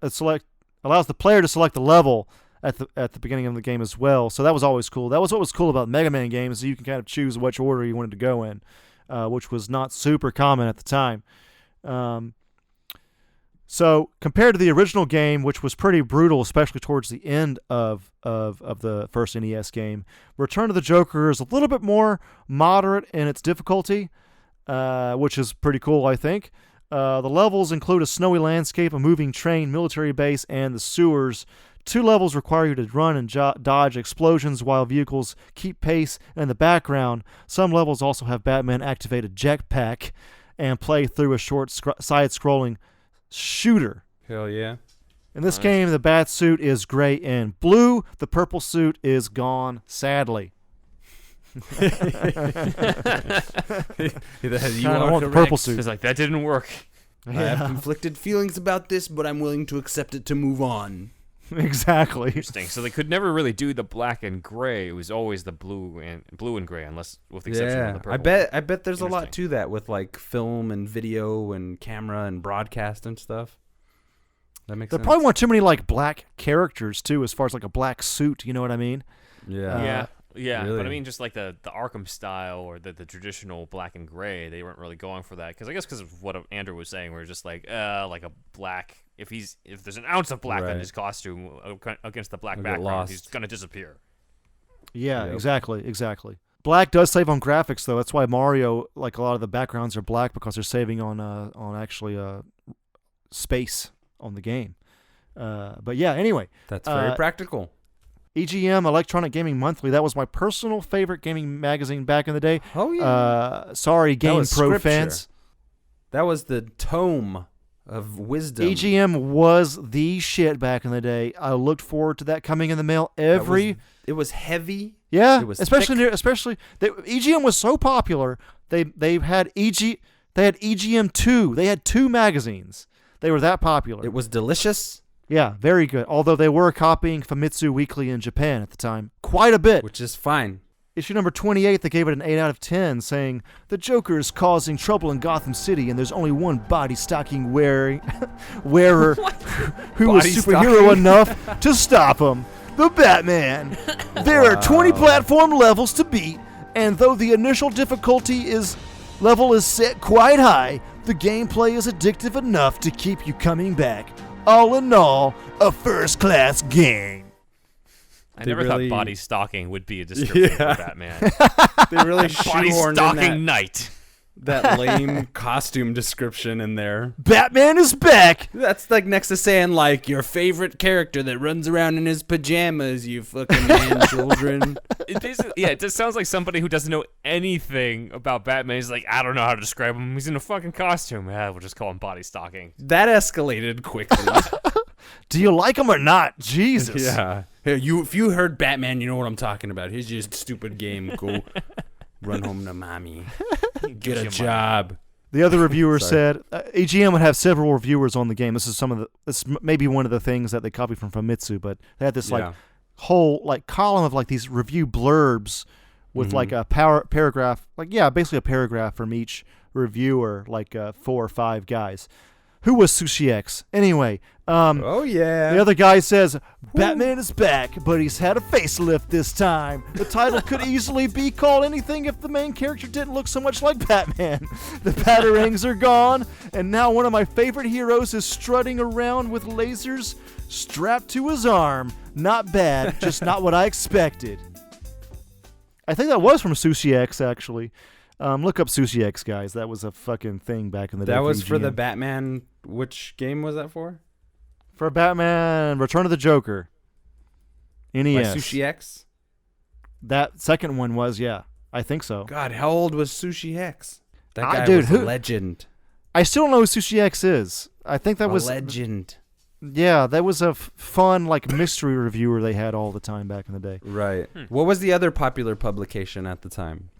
Allows the player to select the level at the beginning of the game as well. So that was always cool. That was what was cool about Mega Man games. So you can kind of choose which order you wanted to go in, which was not super common at the time. So compared to the original game, which was pretty brutal, especially towards the end of the first NES game, Return of the Joker is a little bit more moderate in its difficulty, which is pretty cool, I think. The levels include a snowy landscape, a moving train, military base, and the sewers. 2 levels require you to run and dodge explosions while vehicles keep pace in the background. Some levels also have Batman activate a jetpack and play through a short side-scrolling shooter. Hell yeah. In this game, the bat suit is gray and blue. The purple suit is gone, sadly. You want the purple suit. It's like, that didn't work. I have conflicted feelings about this, but I'm willing to accept it to move on. Exactly. Interesting. So they could never really do the black and gray. It was always the blue and gray, unless with the exception of the purple. I bet there's a lot to that with like film and video and camera and broadcast and stuff. That makes sense. There probably weren't too many like black characters too, as far as like a black suit. You know what I mean? Yeah. Yeah, Really? but I mean, just like the Arkham style or the traditional black and gray, they weren't really going for that. Because I guess because of what Andrew was saying, we're just like a black. If there's an ounce of black on his costume against the black background, he's gonna disappear. Yeah, exactly. Black does save on graphics though. That's why Mario, like a lot of the backgrounds are black, because they're saving on actually space on the game. But yeah, anyway, that's very practical. EGM, Electronic Gaming Monthly. That was my personal favorite gaming magazine back in the day. Oh yeah. Sorry, Game Pro scripture. fans. That was the tome of wisdom. EGM was the shit back in the day. I looked forward to that coming in the mail every. It was heavy. Yeah, it was especially thick. EGM was so popular. They had EGM 2. They had 2 magazines. They were that popular. It was delicious. Yeah, very good. Although they were copying Famitsu Weekly in Japan at the time quite a bit. Which is fine. Issue number 28, they gave it an 8 out of 10, saying, "The Joker is causing trouble in Gotham City, and there's only one body-stocking wearer who is superhero enough to stop him, the Batman. There are 20 platform levels to beat, and though the initial difficulty level is set quite high, the gameplay is addictive enough to keep you coming back. All in all, a first-class game." I never thought body stalking would be a description for Batman. They really body shoehorned stalking knight. That lame costume description in there. Batman is back. That's like next to saying like your favorite character that runs around in his pajamas, you fucking man children. It just sounds like somebody who doesn't know anything about Batman. He's like, I don't know how to describe him. He's in a fucking costume. Yeah, we'll just call him body stalking. That escalated quickly. Do you like him or not? Jesus. Yeah. Hey, if you heard Batman, you know what I'm talking about. Here's your stupid game. Go run home to mommy. Get a job. The other reviewer said EGM would have several reviewers on the game. This may be one of the things that they copied from Famitsu, but they had this whole like column of like these review blurbs with like a paragraph, basically a paragraph from each reviewer, like 4 or 5 guys. Who was Sushi X? Anyway, oh yeah. The other guy says, Batman is back, but he's had a facelift this time. The title could easily be called anything if the main character didn't look so much like Batman. The batarangs are gone, and now one of my favorite heroes is strutting around with lasers strapped to his arm. Not bad, just not what I expected. I think that was from Sushi X, actually. Look up Sushi X, guys. That was a fucking thing back in the day. That was for the Batman. Which game was that for? For Batman Return of the Joker. NES. By Sushi X? That second one was, yeah. I think so. God, how old was Sushi X? That guy dude, was a legend. I still don't know who Sushi X is. I think that was... legend. Yeah, that was a fun, like, mystery reviewer they had all the time back in the day. Right. What was the other popular publication at the time?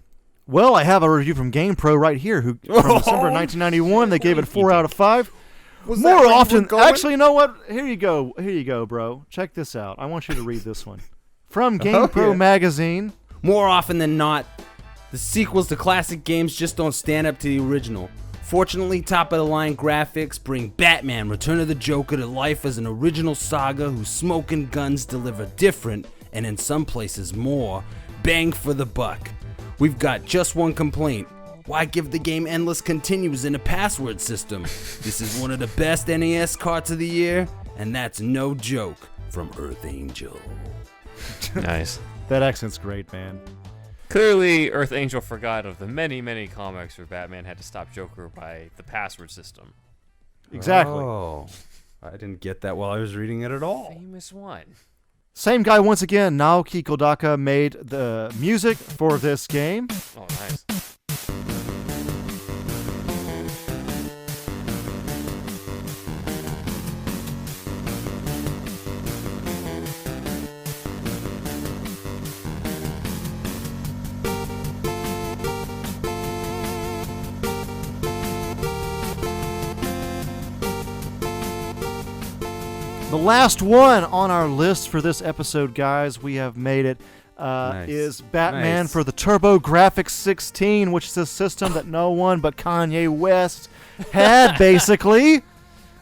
Well, I have a review from GamePro right here, from December 1991. They gave it 4 out of 5. More often, actually, you know what? Here you go, bro. Check this out. I want you to read this one from GamePro magazine. More often than not, the sequels to classic games just don't stand up to the original. Fortunately, top-of-the-line graphics bring Batman Return of the Joker to life as an original saga whose smoke and guns deliver different, and in some places more, bang for the buck. We've got just one complaint. Why give the game endless continues in a password system? This is one of the best NES carts of the year, and that's no joke from Earth Angel. Nice. That accent's great, man. Clearly, Earth Angel forgot of the many, many comics where Batman had to stop Joker by the password system. Exactly. Oh, I didn't get that while I was reading it at all. Famous one. Same guy once again, Naoki Kodaka, made the music for this game. Oh, nice. The last one on our list for this episode, guys, we have made it, is Batman for the TurboGrafx-16, which is a system that no one but Kanye West had, basically.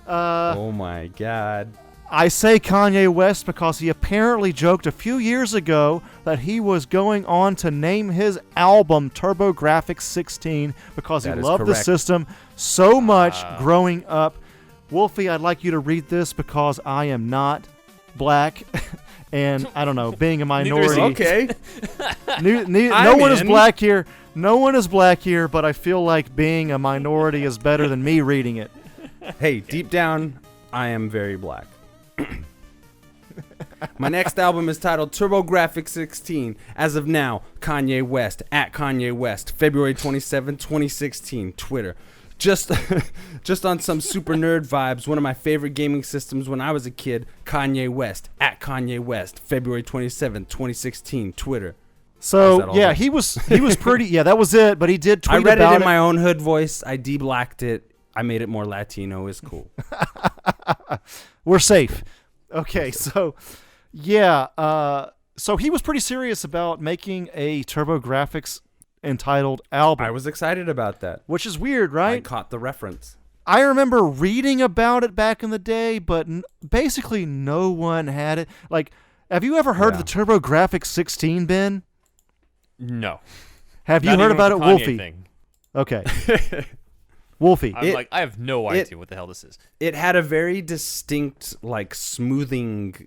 Oh my God. I say Kanye West because he apparently joked a few years ago that he was going on to name his album TurboGrafx-16 because he loved the system so much growing up. Wolfie, I'd like you to read this because I am not black, and I don't know, being a minority. Okay. No one is black here. No one is black here, but I feel like being a minority is better than me reading it. Hey, deep down, I am very black. My next album is titled TurboGrafx-16. As of now, Kanye West, at Kanye West, February 27, 2016, Twitter. Just on some super nerd vibes, one of my favorite gaming systems when I was a kid, Kanye West, at Kanye West, February 27, 2016, Twitter. So, yeah, he was pretty, yeah, that was it, but he did tweet about it. I read it in my own hood voice. I de-blacked it. I made it more Latino. It's cool. We're safe. Okay, so, yeah, so he was pretty serious about making a TurboGrafx entitled album. I was excited about that. Which is weird, right? I caught the reference. I remember reading about it back in the day, but basically no one had it. Like, have you ever heard of the TurboGrafx-16, Ben? No. Have you heard about it, Wolfie? Thing. Okay. Wolfie. I have no idea what the hell this is. It had a very distinct, smoothing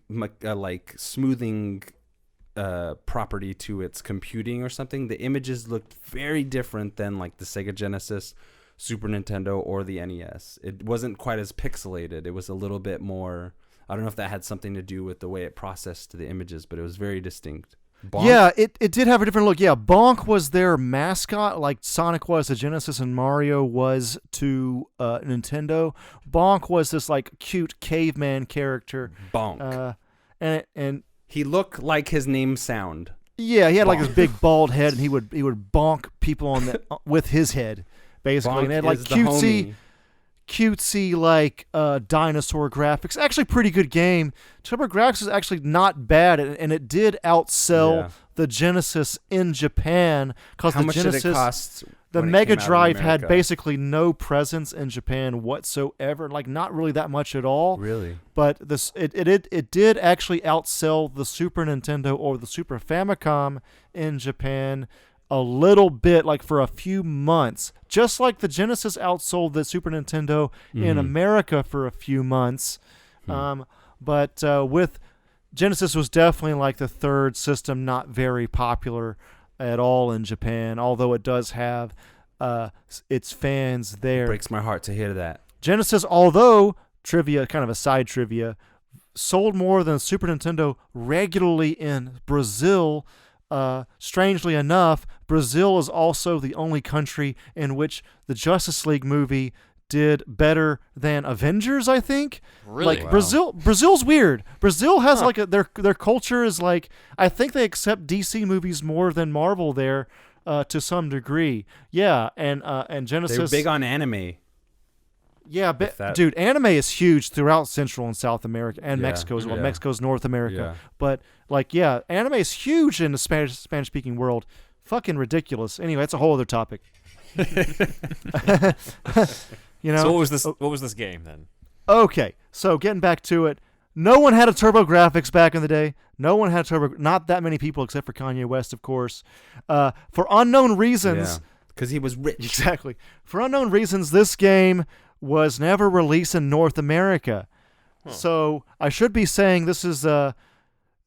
property to its computing or something. The images looked very different than the Sega Genesis, Super Nintendo, or the NES. It wasn't quite as pixelated. It was a little bit more, I don't know if that had something to do with the way it processed the images, but it was very distinct. Bonk? Yeah, it did have a different look. Yeah, Bonk was their mascot, like Sonic was to Genesis and Mario was to Nintendo. Bonk was this cute caveman character. Bonk. And he looked like his name sound. Yeah, he had this big bald head, and he would bonk people on the with his head, basically. Bonk and it had cutesy dinosaur graphics. Actually, pretty good game. TurboGrafx is actually not bad, and it did outsell the Genesis in Japan because the much Genesis, did it cost? the when it Mega came out in Drive had America? basically no presence in Japan whatsoever, like not really that much at all. Really? But it did actually outsell the Super Nintendo or the Super Famicom in Japan a little bit, like for a few months, just like the Genesis outsold the Super Nintendo in America for a few months. But with Genesis was definitely like the third system, not very popular at all in Japan, although it does have its fans there. Breaks my heart to hear that. Genesis, although trivia, kind of a side trivia, sold more than Super Nintendo regularly in Brazil. Strangely enough, Brazil is also the only country in which the Justice League movie did better than Avengers, I think. Really? Like Wow. Brazil's weird. Brazil has like their culture is like, I think they accept DC movies more than Marvel there to some degree. Yeah, and Genesis. They were big on anime. Yeah, with that. dude, anime is huge throughout Central and South America and Yeah, Mexico as well. yeah. Mexico's North America. Yeah. But like, yeah, anime is huge in the Spanish speaking world. Fucking ridiculous. Anyway, that's a whole other topic. You know. So what was this game then? Okay, so getting back to it, no one had a TurboGrafx back in the day. No one had not that many people except for Kanye West, of course. For unknown reasons. Because he was rich. Exactly. For unknown reasons, this game was never released in North America. So I should be saying this is a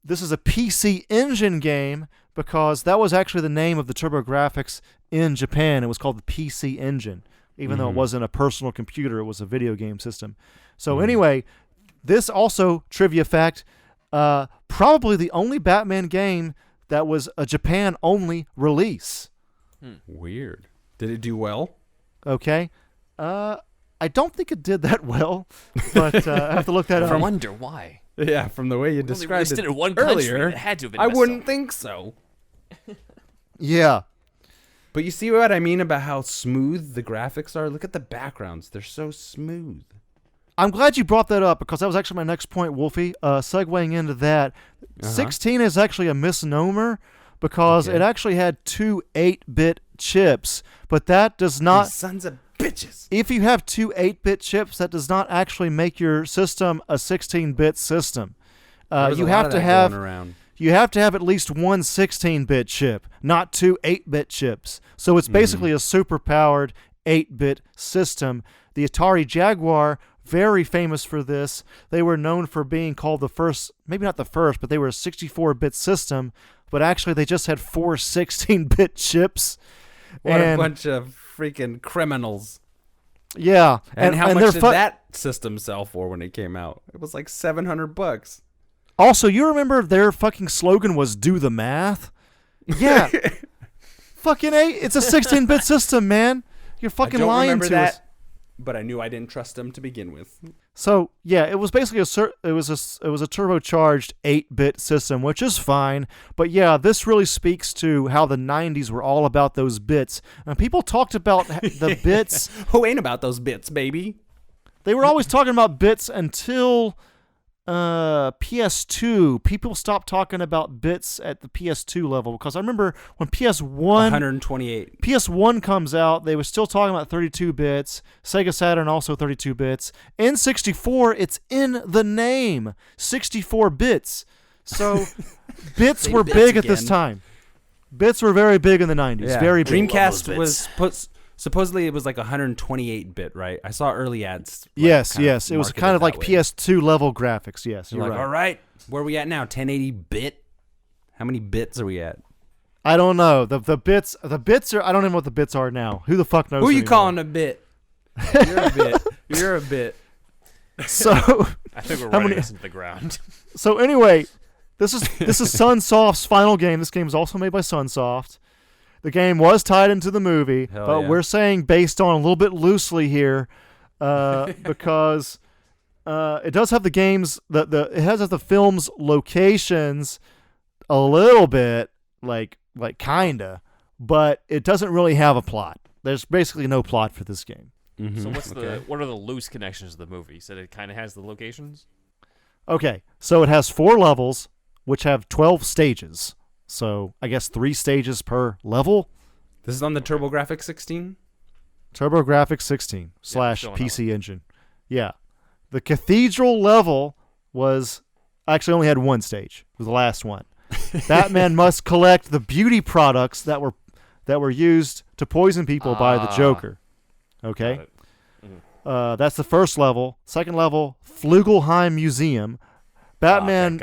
PC Engine game because that was actually the name of the TurboGrafx in Japan. It was called the PC Engine. Even though it wasn't a personal computer, it was a video game system. So anyway, this also, trivia fact, probably the only Batman game that was a Japan-only release. Weird. Did it do well? Okay. I don't think it did that well, but I have to look that I up. wonder why. Yeah, from the way you Only described released it in one earlier, country. It had to have been I messed wouldn't up. think so. Yeah. But you see what I mean about how smooth the graphics are? Look at the backgrounds. They're so smooth. I'm glad you brought that up because that was actually my next point, Wolfie. Segueing into that, 16 is actually a misnomer because it actually had two 8-bit chips, but that does not... These sons of bitches. If you have two 8-bit chips, that does not actually make your system a 16-bit system. There's You a lot have of to that have... going around. You have to have at least one 16-bit chip, not two 8-bit chips. So it's basically a super-powered 8-bit system. The Atari Jaguar, very famous for this. They were known for being called the first, maybe not the first, but they were a 64-bit system. But actually, they just had four 16-bit chips. What a bunch of freaking criminals. Yeah. And how much did they're that system sell for when it came out? It was like $700. Also, you remember their fucking slogan was "Do the math"? Yeah. Fucking A, it's a 16-bit system, man. You're fucking I don't lying remember to that, us. but I knew I didn't trust them to begin with. So yeah, it was basically a turbocharged 8-bit system, which is fine. But yeah, this really speaks to how the 90s were all about those bits. And people talked about the bits. Who ain't about those bits, baby? They were always talking about bits until PS2. People stopped talking about bits at the PS2 level because I remember when PS1 128. comes out, they were still talking about 32 bits. Sega Saturn also 32 bits. N64, it's in the name, 64 bits. So bits were bits big at this again. time. Bits were very big in the 90s. Yeah. Very big. Dreamcast was supposedly it was like 128-bit, right? I saw early ads. Like, Yes. kind It was marketed kind of that like way. PS2 level graphics. Yes, You're you're like, right. all right, where are we at now? 1080-bit? How many bits are we at? I don't know. The bits are, I don't even know what the bits are now. Who the fuck knows? Who are you anymore? calling a bit? You're a bit. You're a bit. So I think we're How running many- this into the ground. So anyway, this is Sunsoft's final game. This game is also made by Sunsoft. The game was tied into the movie, Hell but yeah. we're saying based on a little bit loosely here, because it does have the games it has the film's locations a little bit like kinda, but it doesn't really have a plot. There's basically no plot for this game. Mm-hmm. So what are the loose connections of the movie? You said it kind of has the locations. Okay, so it has 4 levels, which have 12 stages. So I guess 3 stages per level. This is on the TurboGrafx-16? TurboGrafx-16 / PC Engine. Yeah. The Cathedral level was actually only had 1 stage. It was the last one. Batman must collect the beauty products that were used to poison people by the Joker. Okay? That's the first level. Second level, Flugelheim Museum. Batman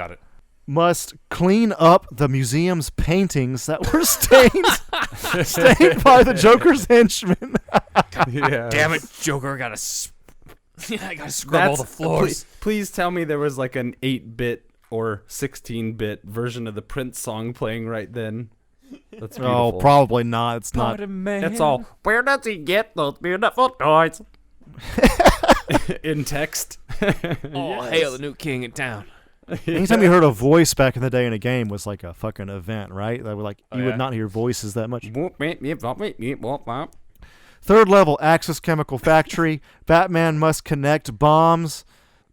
must clean up the museum's paintings that were stained by the Joker's henchmen. Damn it, Joker! I gotta scrub all the floors. Please tell me there was like an 8-bit or 16-bit version of the Prince song playing right then. That's beautiful. Oh, probably not. It's not. That's all. Where does he get those beautiful toys? In text. Hail the new king in town. Anytime you heard a voice back in the day in a game was like a fucking event, right? That would you would not hear voices that much. Third level, Axis Chemical Factory. Batman must connect bombs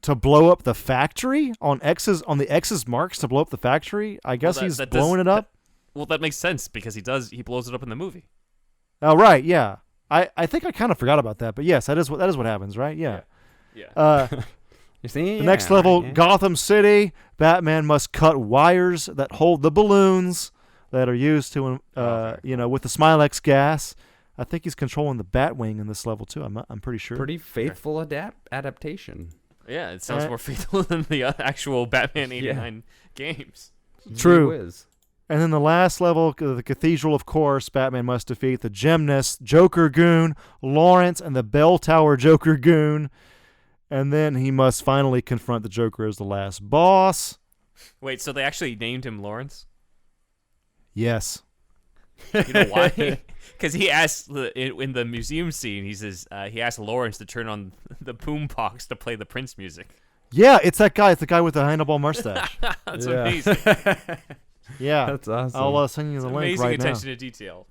to blow up the factory on the X's marks to blow up the factory. I guess he's blowing it up. That makes sense because he blows it up in the movie. Oh right, yeah. I think I kind of forgot about that, but yes, that is what happens, right? Yeah. You see? The next level, Gotham City. Batman must cut wires that hold the balloons that are used to, with the Smilex gas. I think he's controlling the Batwing in this level too. I'm pretty sure. Pretty faithful adaptation. Yeah, it sounds more faithful than the actual Batman '89 games. True. And then the last level, the Cathedral, of course, Batman must defeat the Gymnast, Joker Goon, Lawrence, and the Bell Tower Joker Goon. And then he must finally confront the Joker as the last boss. Wait, so they actually named him Lawrence? Yes. You know why? Because he asked in the museum scene, he says he asked Lawrence to turn on the boombox to play the Prince music. Yeah, it's that guy. It's the guy with the handlebar mustache. That's amazing. Yeah, that's awesome. I'll send you the link right now. Amazing attention to detail.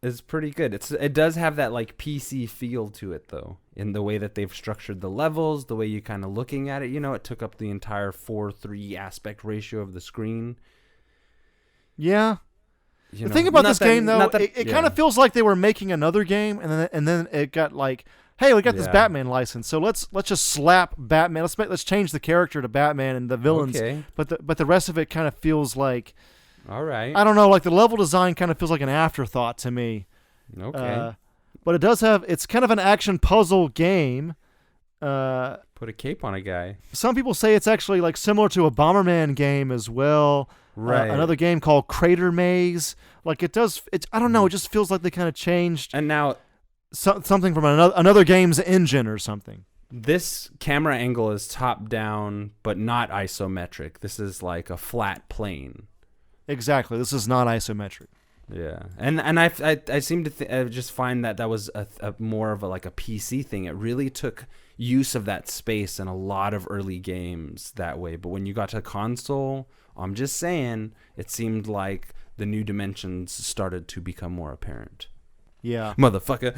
It's pretty good. It does have that like PC feel to it though, in the way that they've structured the levels, the way you kind of looking at it. It took up the entire 4:3 aspect ratio of the screen. Yeah. The thing about this game though, it kind of feels like they were making another game, and then it got like, hey, we got this Batman license, so let's just slap Batman. Let's change the character to Batman and the villains. Okay. But the rest of it kind of feels like, all right, I don't know, like the level design kind of feels like an afterthought to me. Okay. But it's kind of an action puzzle game. Put a cape on a guy. Some people say it's actually like similar to a Bomberman game as well. Right. Another game called Crater Maze. Like it does. I don't know. It just feels like they kind of changed. And now something from another game's engine or something. This camera angle is top down, but not isometric. This is like a flat plane. Exactly. This is not isometric. Yeah, and I seem to just find that was a more of a PC thing. It really took use of that space in a lot of early games that way. But when you got to console, I'm just saying, it seemed like the new dimensions started to become more apparent. Yeah, motherfucker.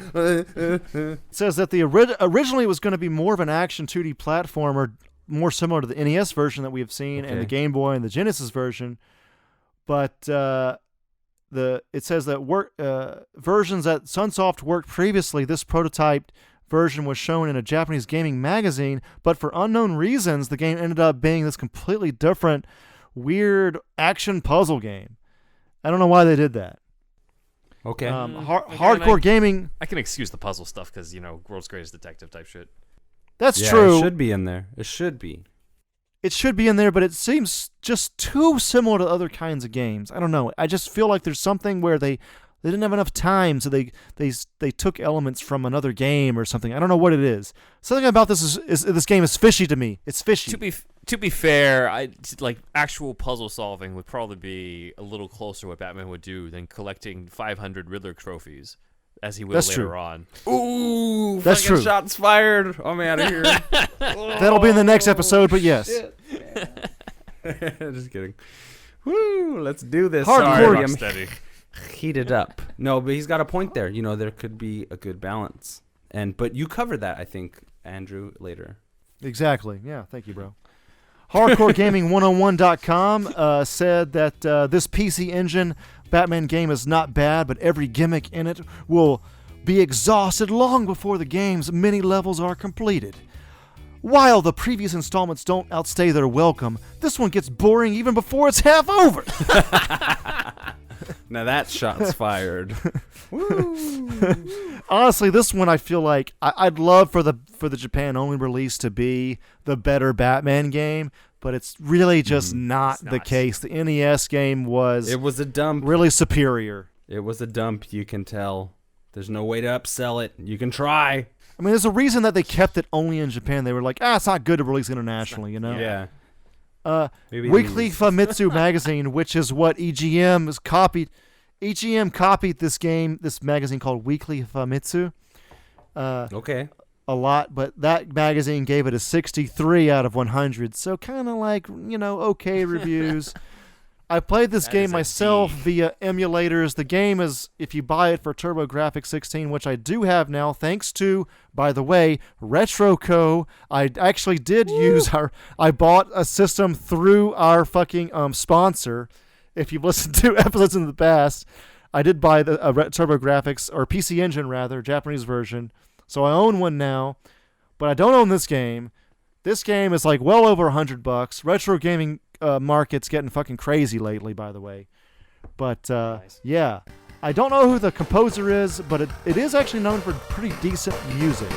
It says that originally it was going to be more of an action 2D platformer, more similar to the NES version that we have seen and the Game Boy and the Genesis version, but. It says that versions that Sunsoft worked previously, this prototyped version was shown in a Japanese gaming magazine, but for unknown reasons, the game ended up being this completely different, weird action puzzle game. I don't know why they did that. Okay. Hardcore gaming. I can excuse the puzzle stuff because, world's greatest detective type shit. That's true. It should be in there. It should be. It should be in there, but it seems just too similar to other kinds of games. I don't know. I just feel like there's something where they didn't have enough time, so they took elements from another game or something. I don't know what it is. Something about this this game is fishy to me. It's fishy. To be fair, actual puzzle solving would probably be a little closer to what Batman would do than collecting 500 Riddler trophies, as he will later on. Ooh, that's true. Shots fired. I'm out of here. That'll be in the next episode, but yes. Just kidding. Woo, let's do this. Hardcore. Steady. Heated up. No, but he's got a point there. There could be a good balance. But you covered that, I think, Andrew, later. Exactly. Yeah, thank you, bro. HardcoreGaming101.com said that this PC Engine Batman game is not bad, but every gimmick in it will be exhausted long before the game's many levels are completed. While the previous installments don't outstay their welcome, this one gets boring even before it's half over. Now that shot's fired. Honestly, this one I feel like I'd love for the Japan only release to be the better Batman game, but it's really just not the case. The NES game was a dump. Really superior. It was a dump, you can tell. There's no way to upsell it. You can try. I mean, there's a reason that they kept it only in Japan. They were like, it's not good to release internationally, you know? Yeah. Weekly Famitsu magazine, which is what EGM has copied. EGM copied this magazine called Weekly Famitsu. Okay. A lot, but that magazine gave it a 63 out of 100. So kind of like, okay reviews. I played this game myself via emulators. The game is, if you buy it for TurboGrafx-16, which I do have now, thanks to, by the way, RetroCo. I actually did I bought a system through our fucking sponsor. If you've listened to episodes in the past, I did buy the TurboGrafx, or PC Engine rather, Japanese version. So I own one now, but I don't own this game. This game is like well over $100. Retro gaming market's getting fucking crazy lately, by the way. But Nice. Yeah, I don't know who the composer is, but it is actually known for pretty decent music.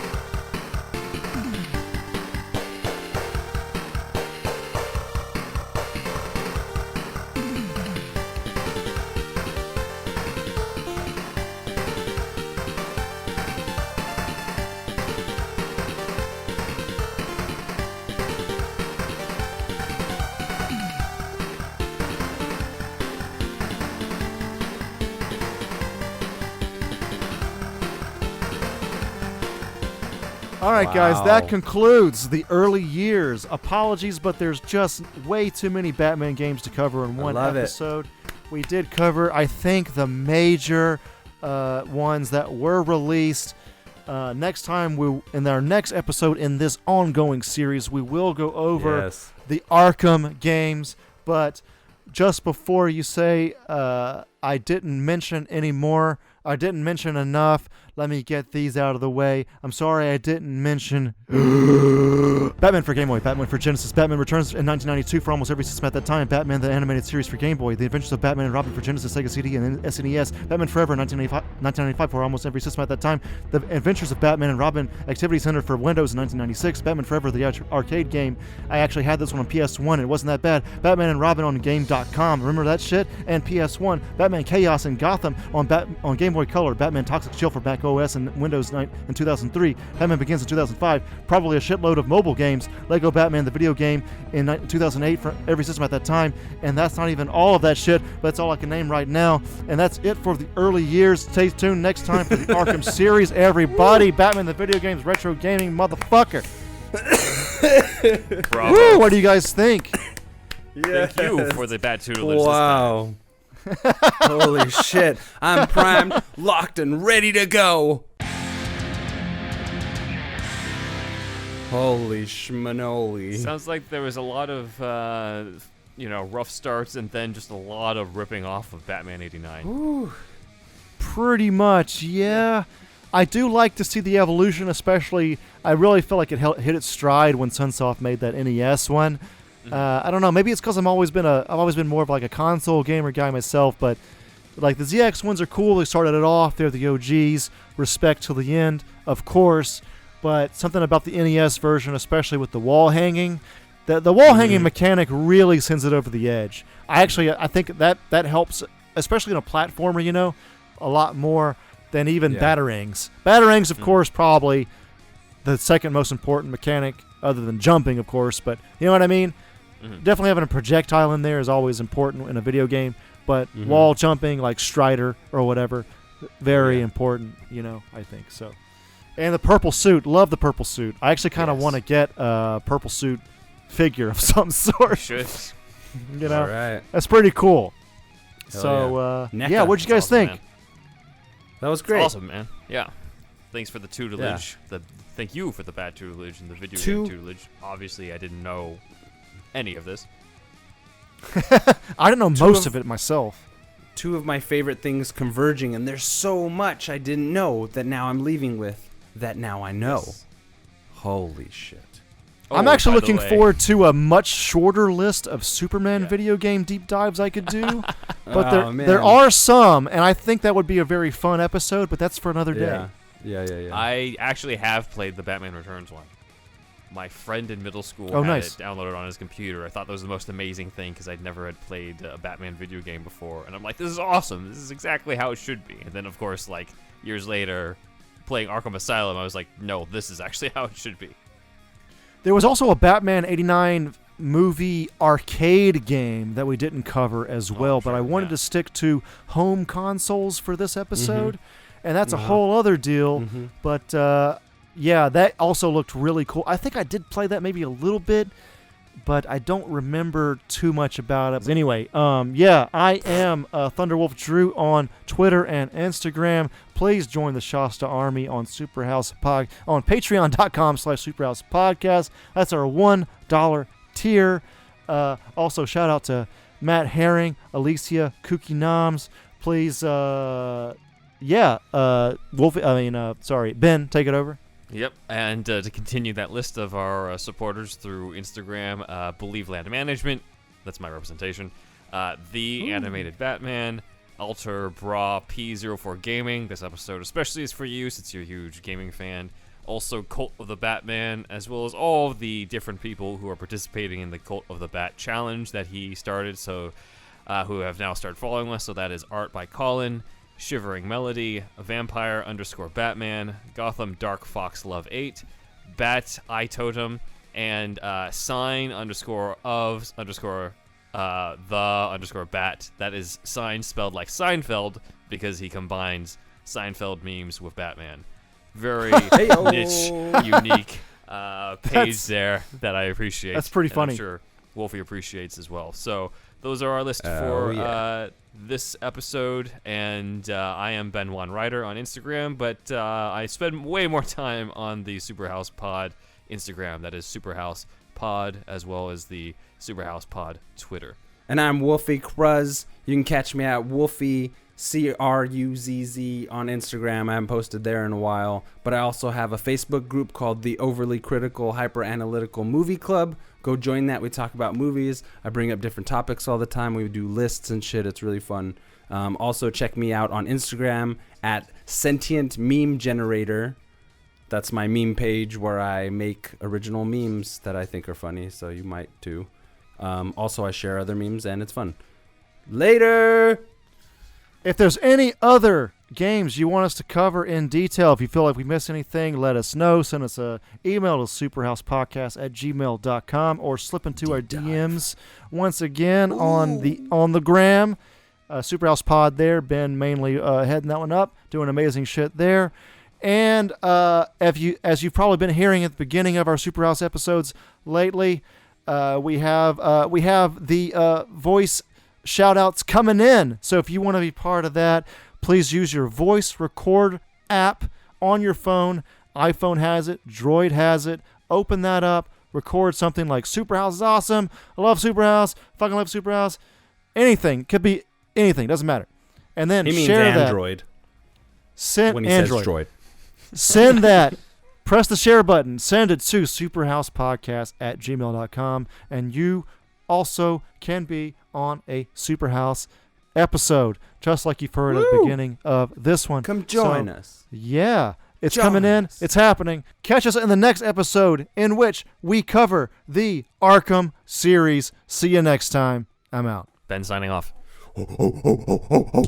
All right, guys, that concludes the early years. Apologies, but there's just way too many Batman games to cover in one episode. We did cover, I think, the major ones that were released. Next time, in our next episode in this ongoing series, we will go over the Arkham games. But just before you say I didn't mention any more, I didn't mention enough, let me get these out of the way. I'm sorry I didn't mention Batman for Game Boy, Batman for Genesis, Batman Returns in 1992 for almost every system at that time, Batman the Animated Series for Game Boy, The Adventures of Batman and Robin for Genesis, Sega CD, and SNES, Batman Forever in 1995 for almost every system at that time, The Adventures of Batman and Robin Activity Center for Windows in 1996, Batman Forever, the arcade game. I actually had this one on PS1. It wasn't that bad. Batman and Robin on Game.com. Remember that shit? And PS1. Batman Chaos and Gotham on Game Boy Color. Batman Toxic Chill for Mac OS and Windows 9 in 2003. Batman Begins in 2005. Probably a shitload of mobile games. Lego Batman, the video game, in 2008 for every system at that time. And that's not even all of that shit, but that's all I can name right now. And that's it for the early years. Stay tuned next time for the Arkham series, everybody. Batman the video games, retro gaming, motherfucker. Bravo. Woo, what do you guys think? Thank you for the bat tutelage. Wow. Holy shit. I'm primed, locked, and ready to go. Holy schmanoli. Sounds like there was a lot of, rough starts and then just a lot of ripping off of Batman 89. Ooh, pretty much, yeah. I do like to see the evolution, especially, I really feel like it hit its stride when Sunsoft made that NES one. I don't know, maybe it's because I've always been more of like a console gamer guy myself, but like the ZX ones are cool. They started it off, they're the OGs, respect till the end, of course, but something about the NES version, especially with the wall hanging, the wall hanging mechanic really sends it over the edge. I think that helps, especially in a platformer, a lot more than even Batarangs. Batarangs, of course, probably the second most important mechanic, other than jumping, of course, but you know what I mean? Definitely having a projectile in there is always important in a video game, but wall jumping like Strider or whatever, very important, I think so. And the purple suit, love the purple suit. I actually kind of want to get a purple suit figure of some sort. You should. All right. That's pretty cool. Hell so, yeah. What'd you guys think? Man. That was great. Awesome, man. Yeah. Thanks for the tutelage. Thank you for the bat tutelage and the video game tutelage. Obviously, I didn't know any of this. I didn't know most of it myself. Two of my favorite things converging, and there's so much I didn't know that now I'm leaving with that now I know. Yes. Holy shit. I'm Oh, actually by the looking way- forward to a much shorter list of Superman Yeah. video game deep dives I could do. But Oh, man. there are some, and I think that would be a very fun episode, but that's for another day. Yeah. I actually have played the Batman Returns one. My friend in middle school Oh, had nice. it downloaded on his computer. I thought that was the most amazing thing because I'd never had played a Batman video game before. And I'm like, this is awesome. This is exactly how it should be. And then, of course, like, years later, playing Arkham Asylum, I was like, no, this is actually how it should be. There was also a Batman 89 movie arcade game that we didn't cover as well, but sure, I wanted yeah. to stick to home consoles for this episode, and that's a whole other deal. But yeah, that also looked really cool. I think I did play that maybe a little bit, but I don't remember too much about it. Anyway, yeah, I am Thunderwolf Drew on Twitter and Instagram. Please join the Shasta Army on on patreon.com/SuperHousePodcast. That's our $1 tier. Also, shout out to Matt Herring, Alicia, Kooky Noms. Please, Ben, take it over. Yep, and to continue that list of our supporters through Instagram, Believe Land Management, that's my representation, The Animated Batman, Alter Bra P04 Gaming, this episode especially is for you since you're a huge gaming fan, also Cult of the Batman, as well as all of the different people who are participating in the Cult of the Bat challenge that he started, so who have now started following us, so that is Art by Colin, Shivering Melody, Vampire_Batman, Gotham Dark Fox Love 8, Bat I Totem, and sign_of_the_bat. That is sign spelled like Seinfeld because he combines Seinfeld memes with Batman. Very niche, unique page there that I appreciate. That's pretty and funny. I'm sure Wolfie appreciates as well. So those are our list for this episode, and I am Ben Juan Ryder on Instagram, but I spend way more time on the Superhouse Pod Instagram. That is Superhouse Pod, as well as the Superhouse Pod Twitter. And I'm Wolfie Cruz. You can catch me at Wolfie CRUZZ on Instagram. I haven't posted there in a while, but I also have a Facebook group called the Overly Critical Hyper Analytical Movie Club. Go join that. We talk about movies. I bring up different topics all the time. We do lists and shit. It's really fun. Also, check me out on Instagram at Sentient Meme Generator. That's my meme page where I make original memes that I think are funny, so you might too. Also, I share other memes, and it's fun. Later! If there's any other games you want us to cover in detail, if you feel like we missed anything, let us know. Send us an email to superhousepodcast@gmail.com or slip into our DMs once again on the gram. Superhouse Pod there. Ben mainly heading that one up, doing amazing shit there. And as you've probably been hearing at the beginning of our Superhouse episodes lately, we have the voice shout-outs coming in. So if you want to be part of that, please use your voice record app on your phone. iPhone has it. Droid has it. Open that up. Record something like Superhouse is awesome. I love Superhouse. Fucking love Superhouse. Anything. Could be anything. Doesn't matter. And then He means share Android that. Send when he Android. says droid. Send that. Press the share button. Send it to superhousepodcast@gmail.com. And you also can be on a Superhouse episode, just like you've heard at the beginning of this one. Come join us. Yeah, it's Join coming in. us. It's happening. Catch us in the next episode in which we cover the Arkham series. See you next time. I'm out. Ben signing off. Ho, ho, ho, ho, ho, ho.